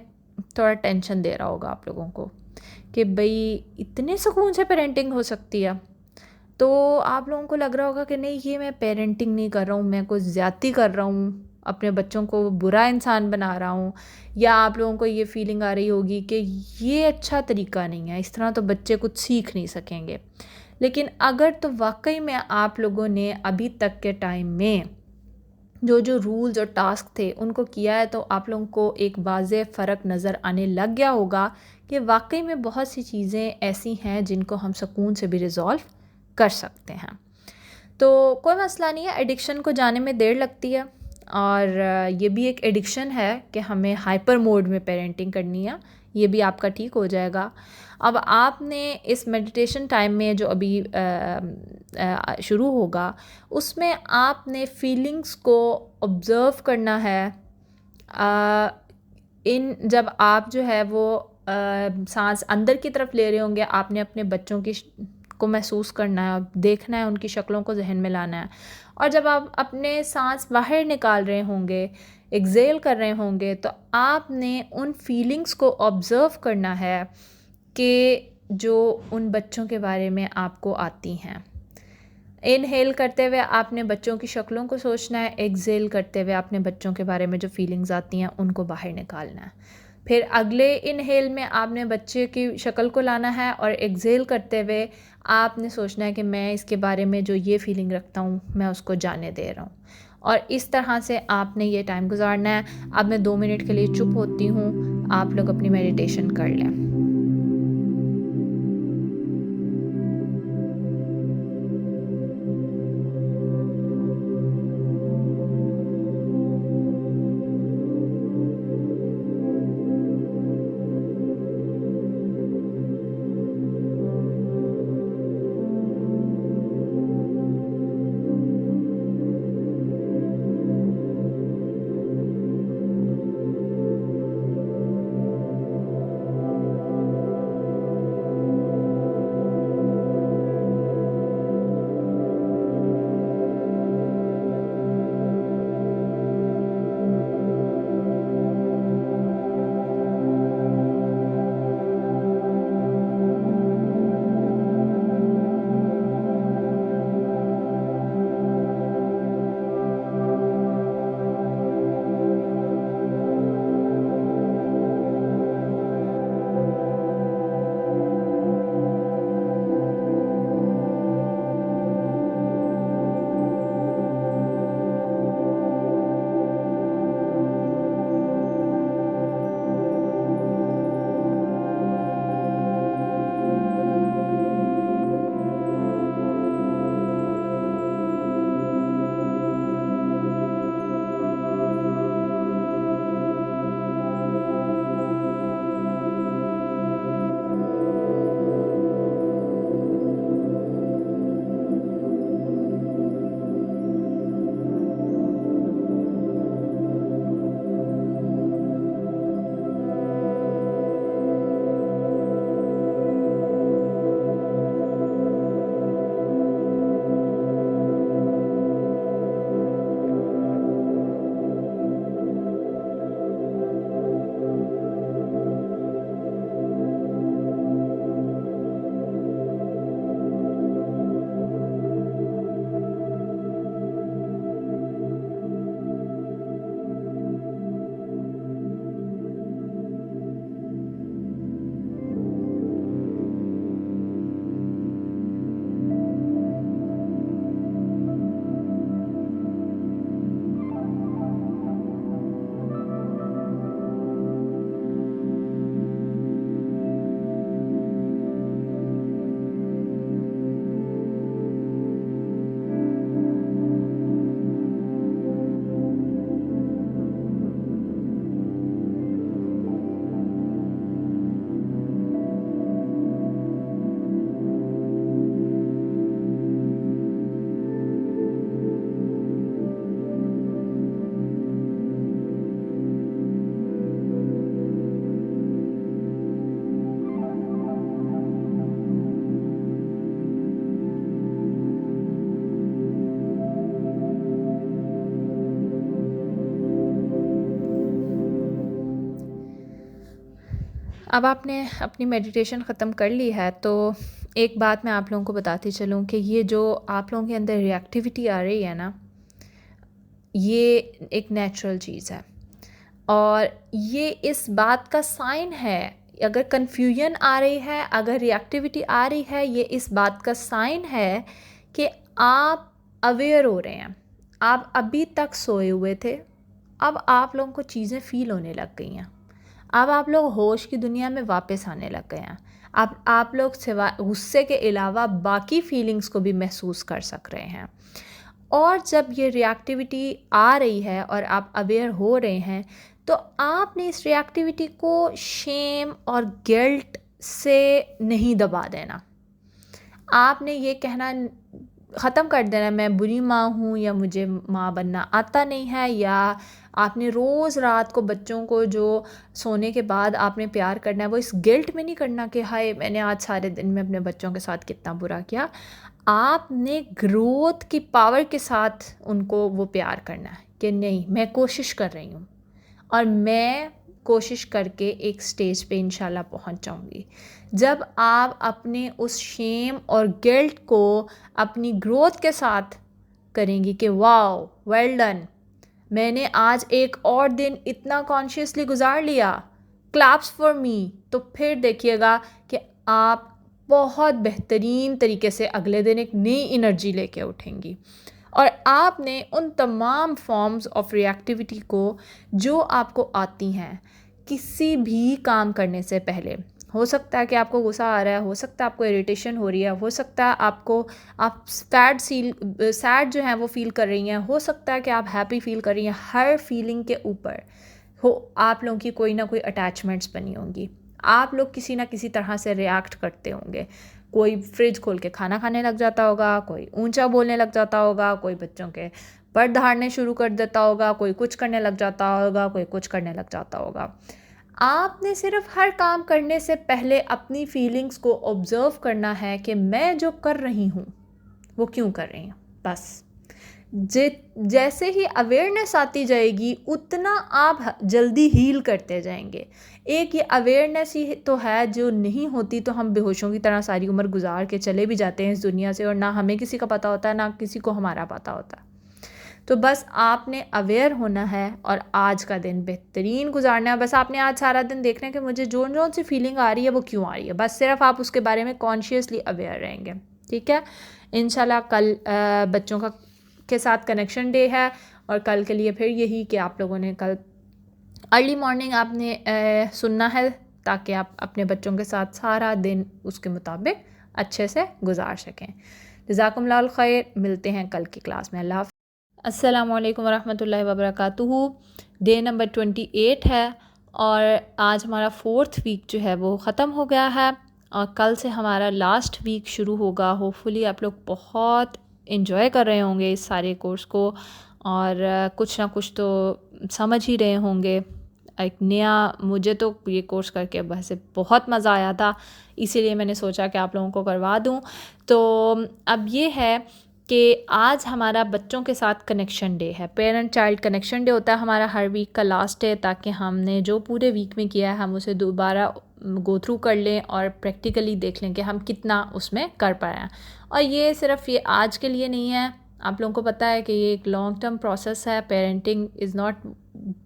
تھوڑا ٹینشن دے رہا ہوگا آپ لوگوں کو کہ بھئی اتنے سکون سے پیرنٹنگ ہو سکتی ہے. تو آپ لوگوں کو لگ رہا ہوگا کہ نہیں یہ میں پیرنٹنگ نہیں کر رہا ہوں، میں کوئی زیادتی کر رہا ہوں، اپنے بچوں کو برا انسان بنا رہا ہوں، یا آپ لوگوں کو یہ فیلنگ آ رہی ہوگی کہ یہ اچھا طریقہ نہیں ہے، اس طرح تو بچے کچھ سیکھ نہیں سکیں گے. لیکن اگر تو واقعی میں آپ لوگوں نے ابھی تک کے ٹائم میں جو رولز اور ٹاسک تھے ان کو کیا ہے، تو آپ لوگوں کو ایک واضح فرق نظر آنے لگ گیا ہوگا کہ واقعی میں بہت سی چیزیں ایسی ہیں جن کو ہم سکون سے بھی ریزالو کر سکتے ہیں. تو کوئی مسئلہ نہیں ہے، ایڈکشن کو جانے میں دیر لگتی ہے، اور یہ بھی ایک ایڈکشن ہے کہ ہمیں ہائپر موڈ میں پیرنٹنگ کرنی ہے، یہ بھی آپ کا ٹھیک ہو جائے گا. اب آپ نے اس میڈیٹیشن ٹائم میں جو ابھی شروع ہوگا اس میں آپ نے فیلنگز کو آبزرو کرنا ہے. جب آپ جو ہے وہ سانس اندر کی طرف لے رہے ہوں گے، آپ نے اپنے بچوں کی کو محسوس کرنا ہے، دیکھنا ہے، ان کی شکلوں کو ذہن میں لانا ہے. اور جب آپ اپنے سانس باہر نکال رہے ہوں گے، ایگزیل کر رہے ہوں گے، تو آپ نے ان فیلنگز کو آبزرو کرنا ہے کہ جو ان بچوں کے بارے میں آپ کو آتی ہیں. انہیل کرتے ہوئے آپ نے بچوں کی شکلوں کو سوچنا ہے، ایگزیل کرتے ہوئے آپ نے بچوں کے بارے میں جو فیلنگز آتی ہیں ان کو باہر نکالنا ہے. پھر اگلے انہیل میں آپ نے بچے کی شکل کو لانا ہے، اور ایگزیل کرتے ہوئے آپ نے سوچنا ہے کہ میں اس کے بارے میں جو یہ فیلنگ رکھتا ہوں میں اس کو جانے دے رہا ہوں. اور اس طرح سے آپ نے یہ ٹائم گزارنا ہے. اب میں 2 منٹ کے لیے چپ ہوتی ہوں، آپ لوگ اپنی میڈیٹیشن کر لیں. اب آپ نے اپنی میڈیٹیشن ختم کر لی ہے تو ایک بات میں آپ لوگوں کو بتاتی چلوں کہ یہ جو آپ لوگوں کے اندر ری ایکٹیویٹی آ رہی ہے نا، یہ ایک نیچرل چیز ہے، اور یہ اس بات کا سائن ہے. اگر کنفیوژن آ رہی ہے، اگر ری ایکٹیویٹی آ رہی ہے، یہ اس بات کا سائن ہے کہ آپ اویئر ہو رہے ہیں. آپ ابھی تک سوئے ہوئے تھے، اب آپ لوگوں کو چیزیں فیل ہونے لگ گئی ہیں. اب آپ لوگ ہوش کی دنیا میں واپس آنے لگ گئے ہیں. اب آپ لوگ سوائے غصے کے علاوہ باقی فیلنگز کو بھی محسوس کر سک رہے ہیں. اور جب یہ ری ایکٹیویٹی آ رہی ہے اور آپ اویئر ہو رہے ہیں، تو آپ نے اس ری ایکٹیویٹی کو شیم اور گلٹ سے نہیں دبا دینا. آپ نے یہ کہنا ختم کر دینا میں بری ماں ہوں، یا مجھے ماں بننا آتا نہیں ہے، یا آپ نے روز رات کو بچوں کو جو سونے کے بعد آپ نے پیار کرنا ہے وہ اس گلٹ میں نہیں کرنا کہ ہائے میں نے آج سارے دن میں اپنے بچوں کے ساتھ کتنا برا کیا. آپ نے گروتھ کی پاور کے ساتھ ان کو وہ پیار کرنا ہے کہ نہیں، میں کوشش کر رہی ہوں اور میں کوشش کر کے ایک سٹیج پہ انشاءاللہ پہنچ جاؤں گی. جب آپ اپنے اس شیم اور گلٹ کو اپنی گروتھ کے ساتھ کریں گی کہ واو ویل ڈن، میں نے آج ایک اور دن اتنا کانشیسلی گزار لیا، کلیپس فار می، تو پھر دیکھیے گا کہ آپ بہت بہترین طریقے سے اگلے دن ایک نئی انرجی لے کے اٹھیں گی. اور آپ نے ان تمام فارمز آف ری ایکٹیویٹی کو جو آپ کو آتی ہیں کسی بھی کام کرنے سے پہلے، ہو سکتا ہے کہ آپ کو غصہ آ رہا ہے، ہو سکتا ہے آپ کو اریٹیشن ہو رہی ہے، ہو سکتا ہے آپ سیڈ جو ہیں وہ فیل کر رہی ہیں، ہو سکتا ہے کہ آپ ہیپی فیل کر رہی ہیں. ہر فیلنگ کے اوپر آپ لوگوں کی کوئی نہ کوئی اٹیچمنٹس بنی ہوں گی. آپ لوگ کسی نہ کسی طرح سے ریاکٹ کرتے ہوں گے. کوئی فریج کھول کے کھانا کھانے لگ جاتا ہوگا، کوئی اونچا بولنے لگ جاتا ہوگا، کوئی بچوں کے پر دھاڑنے شروع کر دیتا ہوگا، کوئی کچھ کرنے لگ جاتا ہوگا، کوئی کچھ کرنے لگ جاتا ہوگا. آپ نے صرف ہر کام کرنے سے پہلے اپنی فیلنگز کو آبزرو کرنا ہے کہ میں جو کر رہی ہوں وہ کیوں کر رہی ہوں. بس جیسے ہی اویئرنیس آتی جائے گی اتنا آپ جلدی ہیل کرتے جائیں گے. ایک یہ اویئرنیس ہی تو ہے جو نہیں ہوتی تو ہم بے ہوشوں کی طرح ساری عمر گزار کے چلے بھی جاتے ہیں اس دنیا سے، اور نہ ہمیں کسی کا پتہ ہوتا ہے، نہ کسی کو ہمارا پتہ ہوتا ہے. تو بس آپ نے اویئر ہونا ہے اور آج کا دن بہترین گزارنا ہے. بس آپ نے آج سارا دن دیکھنا ہے کہ مجھے جو سی فیلنگ آ رہی ہے وہ کیوں آ رہی ہے. بس صرف آپ اس کے بارے میں کانشیسلی اویئر رہیں گے. ٹھیک ہے، انشاءاللہ کل بچوں کے ساتھ کنیکشن ڈے ہے، اور کل کے لیے پھر یہی کہ آپ لوگوں نے کل ارلی مارننگ آپ نے سننا ہے تاکہ آپ اپنے بچوں کے ساتھ سارا دن اس کے مطابق اچھے سے گزار سکیں. جزاکم اللہ الخیر، ملتے ہیں کل کی کلاس میں. اللہ حافظ. السلام علیکم ورحمۃ اللہ وبرکاتہ. ڈے نمبر 28 ہے، اور آج ہمارا 4th ویک جو ہے وہ ختم ہو گیا ہے، اور کل سے ہمارا لاسٹ ویک شروع ہوگا. ہوپفلی آپ لوگ بہت انجوائے کر رہے ہوں گے اس سارے کورس کو، اور کچھ نہ کچھ تو سمجھ ہی رہے ہوں گے. ایک نیا، مجھے تو یہ کورس کر کے ویسے بہت مزہ آیا تھا، اسی لیے میں نے سوچا کہ آپ لوگوں کو کروا دوں. تو اب یہ ہے کہ آج ہمارا بچوں کے ساتھ کنیکشن ڈے ہے. پیرنٹ چائلڈ کنیکشن ڈے ہوتا ہے ہمارا ہر ویک کا لاسٹ ڈے، تاکہ ہم نے جو پورے ویک میں کیا ہے ہم اسے دوبارہ گو تھرو کر لیں اور پریکٹیکلی دیکھ لیں کہ ہم کتنا اس میں کر پائے ہیں. اور یہ صرف یہ آج کے لیے نہیں ہے، آپ لوگوں کو پتہ ہے کہ یہ ایک لانگ ٹرم پروسیس ہے. پیرنٹنگ از ناٹ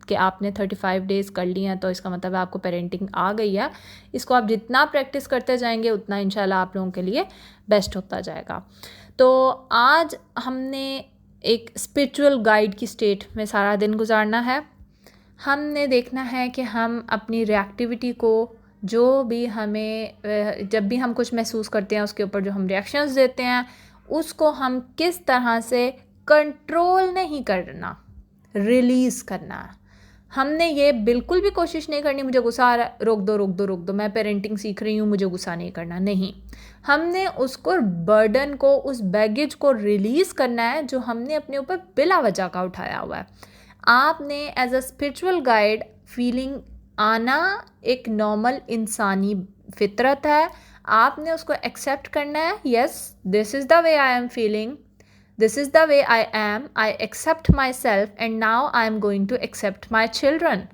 کہ آپ نے 35 ڈیز کر لی ہیں تو اس کا مطلب ہے آپ کو پیرنٹنگ آ گئی ہے. اس کو آپ جتنا پریکٹس کرتے جائیں گے اتنا انشاءاللہ آپ لوگوں کے لیے بیسٹ ہوتا جائے گا. تو آج ہم نے ایک اسپریچول گائیڈ کی اسٹیٹ میں سارا دن گزارنا ہے. ہم نے دیکھنا ہے کہ ہم اپنی ری ایکٹیویٹی کو، جو بھی ہمیں جب بھی ہم کچھ محسوس کرتے ہیں اس کے اوپر جو ہم ریئیکشنز دیتے ہیں، اس کو ہم کس طرح سے کنٹرول نہیں کرنا، ریلیز کرنا. ہم نے یہ بالکل بھی کوشش نہیں کرنی مجھے غصہ آ رہا ہے روک دو روک دو روک دو، میں پیرنٹنگ سیکھ رہی ہوں مجھے غصہ نہیں کرنا. نہیں، ہم نے اس کو برڈن کو، اس بیگیج کو ریلیز کرنا ہے جو ہم نے اپنے اوپر بلا وجہ کا اٹھایا ہوا ہے. آپ نے as a spiritual guide feeling آنا ایک نارمل انسانی فطرت ہے. آپ نے اس کو ایکسیپٹ کرنا ہے. Yes, this is the way I am feeling, this is the way I am, I accept myself and now I am going to accept my children.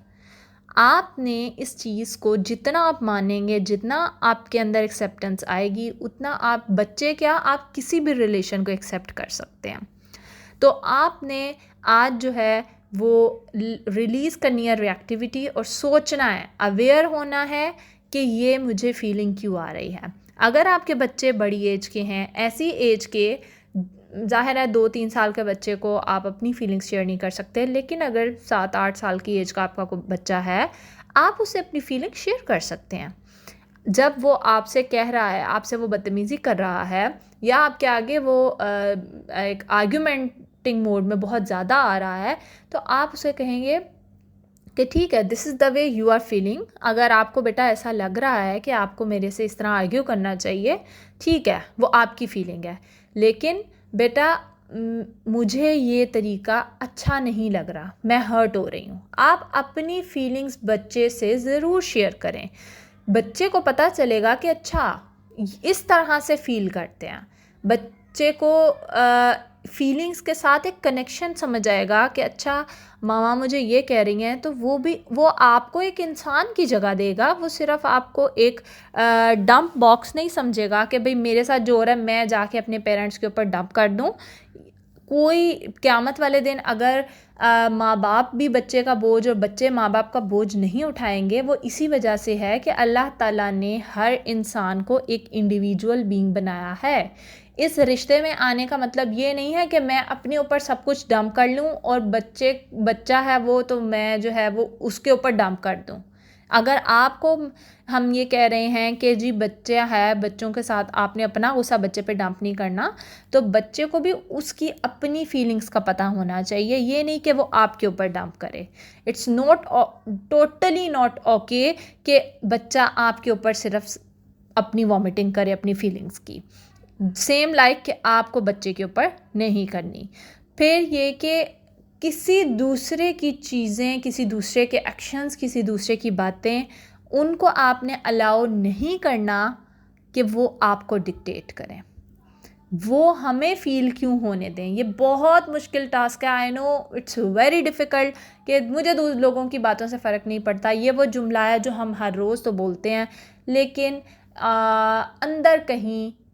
آپ نے اس چیز کو جتنا آپ مانیں گے، جتنا آپ کے اندر ایکسیپٹنس آئے گی، اتنا آپ بچے کیا آپ کسی بھی ریلیشن کو ایکسیپٹ کر سکتے ہیں. تو آپ نے آج جو ہے وہ ریلیز کرنی ہے ریئیکٹیویٹی اور سوچنا ہے، اویئر ہونا ہے کہ یہ مجھے فیلنگ کیوں آ رہی ہے. اگر آپ کے بچے بڑی ایج کے ہیں، ایسی ایج کے، ظاہر ہے 2-3 سال کے بچے کو آپ اپنی فیلنگس شیئر نہیں کر سکتے، لیکن اگر 7-8 سال کی ایج کا آپ کا کوئی بچہ ہے، آپ اسے اپنی فیلنگ شیئر کر سکتے ہیں. جب وہ آپ سے کہہ رہا ہے، آپ سے وہ بدتمیزی کر رہا ہے، یا آپ کے آگے وہ ایک آرگیومنٹنگ موڈ میں بہت زیادہ آ رہا ہے، تو آپ اسے کہیں گے کہ ٹھیک ہے، دس is the way you are feeling. اگر آپ کو بیٹا ایسا لگ رہا ہے کہ آپ کو میرے سے اس طرح آرگیو کرنا چاہیے، ٹھیک ہے، وہ آپ کی فیلنگ ہے، لیکن بیٹا مجھے یہ طریقہ اچھا نہیں لگ رہا، میں ہرٹ ہو رہی ہوں. آپ اپنی فیلنگز بچے سے ضرور شیئر کریں. بچے کو پتہ چلے گا کہ اچھا اس طرح سے فیل کرتے ہیں. بچے کو فیلنگز کے ساتھ ایک کنیکشن سمجھ آئے گا کہ اچھا ماما مجھے یہ کہہ رہی ہیں، تو وہ آپ کو ایک انسان کی جگہ دے گا. وہ صرف آپ کو ایک ڈمپ باکس نہیں سمجھے گا کہ بھئی میرے ساتھ جو ہو رہا ہے میں جا کے اپنے پیرنٹس کے اوپر ڈمپ کر دوں. کوئی قیامت والے دن اگر ماں باپ بھی بچے کا بوجھ اور بچے ماں باپ کا بوجھ نہیں اٹھائیں گے، وہ اسی وجہ سے ہے کہ اللہ تعالیٰ نے ہر انسان کو ایک انڈیویجول بینگ بنایا ہے. اس رشتے میں آنے کا مطلب یہ نہیں ہے کہ میں اپنے اوپر سب کچھ ڈمپ کر لوں اور بچہ ہے وہ تو میں جو ہے وہ اس کے اوپر ڈمپ کر دوں. اگر آپ کو ہم یہ کہہ رہے ہیں کہ جی بچہ ہے، بچوں کے ساتھ آپ نے اپنا غصہ بچے پہ ڈمپ نہیں کرنا، تو بچے کو بھی اس کی اپنی فیلنگز کا پتہ ہونا چاہیے. یہ نہیں کہ وہ آپ کے اوپر ڈمپ کرے. It's not totally not okay کہ بچہ آپ کے اوپر صرف اپنی وامٹنگ کرے اپنی فیلنگز کی. سیم لائک کہ آپ کو بچے کے اوپر نہیں کرنی. پھر یہ کہ کسی دوسرے کی چیزیں، کسی دوسرے کے ایکشنز، کسی دوسرے کی باتیں، ان کو آپ نے الاؤ نہیں کرنا کہ وہ آپ کو ڈکٹیٹ کریں. وہ ہمیں فیل کیوں ہونے دیں. یہ بہت مشکل ٹاسک ہے. آئی نو اٹس ویری ڈیفیکلٹ کہ مجھے لوگوں کی باتوں سے فرق نہیں پڑتا. یہ وہ جملہ ہے جو ہم ہر روز تو بولتے ہیں، لیکن اندر کہیں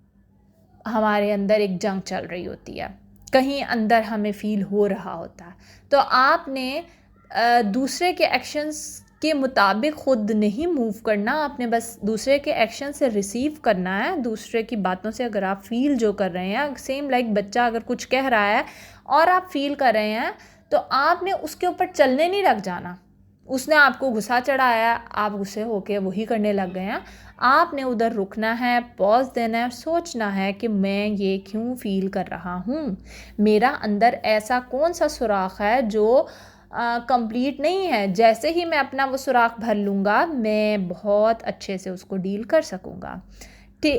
ہمارے اندر ایک جنگ چل رہی ہوتی ہے، کہیں اندر ہمیں فیل ہو رہا ہوتا ہے. تو آپ نے دوسرے کے ایکشنز کے مطابق خود نہیں موو کرنا. آپ نے بس دوسرے کے ایکشن سے ریسیو کرنا ہے. دوسرے کی باتوں سے اگر آپ فیل جو کر رہے ہیں، سیم لائک بچہ اگر کچھ کہہ رہا ہے اور آپ فیل کر رہے ہیں، تو آپ نے اس کے اوپر چلنے نہیں لگ جانا. اس نے آپ کو غصہ چڑھایا، آپ غصے ہو کے وہی کرنے لگ گئے ہیں. آپ نے ادھر رکنا ہے، پاز دینا ہے، سوچنا ہے کہ میں یہ کیوں فیل کر رہا ہوں. میرا اندر ایسا کون سا سوراخ ہے جو کمپلیٹ نہیں ہے. جیسے ہی میں اپنا وہ سوراخ بھر لوں گا، میں بہت اچھے سے اس کو ڈیل کر سکوں گا.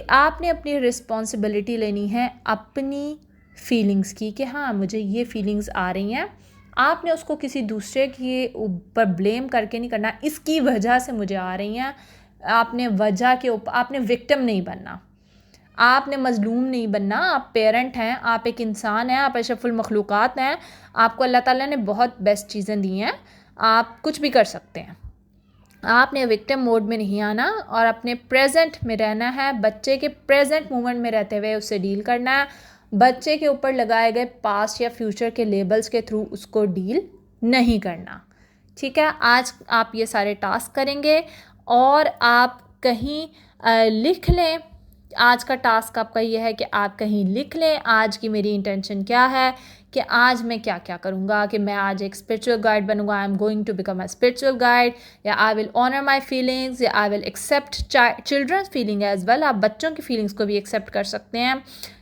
آپ نے اپنی رسپانسبلٹی لینی ہے اپنی فیلنگز کی کہ ہاں مجھے یہ فیلنگز آ رہی ہیں. آپ نے اس کو کسی دوسرے کے اوپر بلیم کر کے نہیں کرنا، اس کی وجہ سے مجھے آ رہی ہیں. آپ نے وجہ کے اوپر، آپ نے وکٹم نہیں بننا، آپ نے مظلوم نہیں بننا. آپ پیرنٹ ہیں، آپ ایک انسان ہیں، آپ اشرف المخلوقات ہیں. آپ کو اللہ تعالیٰ نے بہت بیسٹ چیزیں دی ہیں، آپ کچھ بھی کر سکتے ہیں. آپ نے وکٹم موڈ میں نہیں آنا اور اپنے پریزنٹ میں رہنا ہے. بچے کے پریزنٹ مومنٹ میں رہتے ہوئے اس سے ڈیل کرنا ہے. بچے کے اوپر لگائے گئے پاسٹ یا فیوچر کے لیبلز کے تھرو اس کو ڈیل نہیں کرنا. ٹھیک ہے، آج آپ یہ سارے ٹاسک کریں گے اور آپ کہیں لکھ لیں. آج کا ٹاسک آپ کا یہ ہے کہ آپ کہیں لکھ لیں آج کی میری انٹینشن کیا ہے، کہ آج میں کیا کیا کروں گا. کہ میں آج ایک اسپرچول گائیڈ بنوں گا، I am going to become a spiritual guide, یا I will honour my feelings, یا I will accept children's feeling as well. آپ بچوں کی فیلنگس کو بھی ایکسیپٹ کر سکتے ہیں.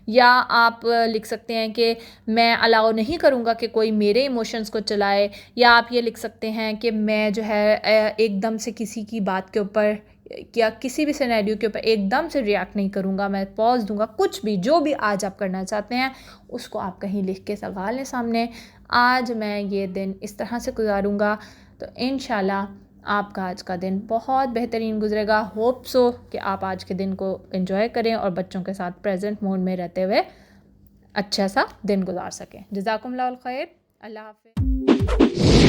یا آپ لکھ سکتے ہیں کہ میں الاؤ نہیں کروں گا کہ کوئی میرے ایموشنز کو چلائے. یا آپ یہ لکھ سکتے ہیں کہ میں جو ہے ایک دم سے کسی کی بات کے اوپر یا کسی بھی سینیریو کے اوپر ایک دم سے ریاکٹ نہیں کروں گا، میں پاز دوں گا. کچھ بھی جو بھی آج آپ کرنا چاہتے ہیں اس کو آپ کہیں لکھ کے لگا لیں سامنے. آج میں یہ دن اس طرح سے گزاروں گا، تو انشاءاللہ آپ کا آج کا دن بہت بہترین گزرے گا. ہوپ سو کہ آپ آج کے دن کو انجوائے کریں اور بچوں کے ساتھ پریزنٹ موڈ میں رہتے ہوئے اچھا سا دن گزار سکیں. جزاکم اللہ الخیر. اللہ حافظ.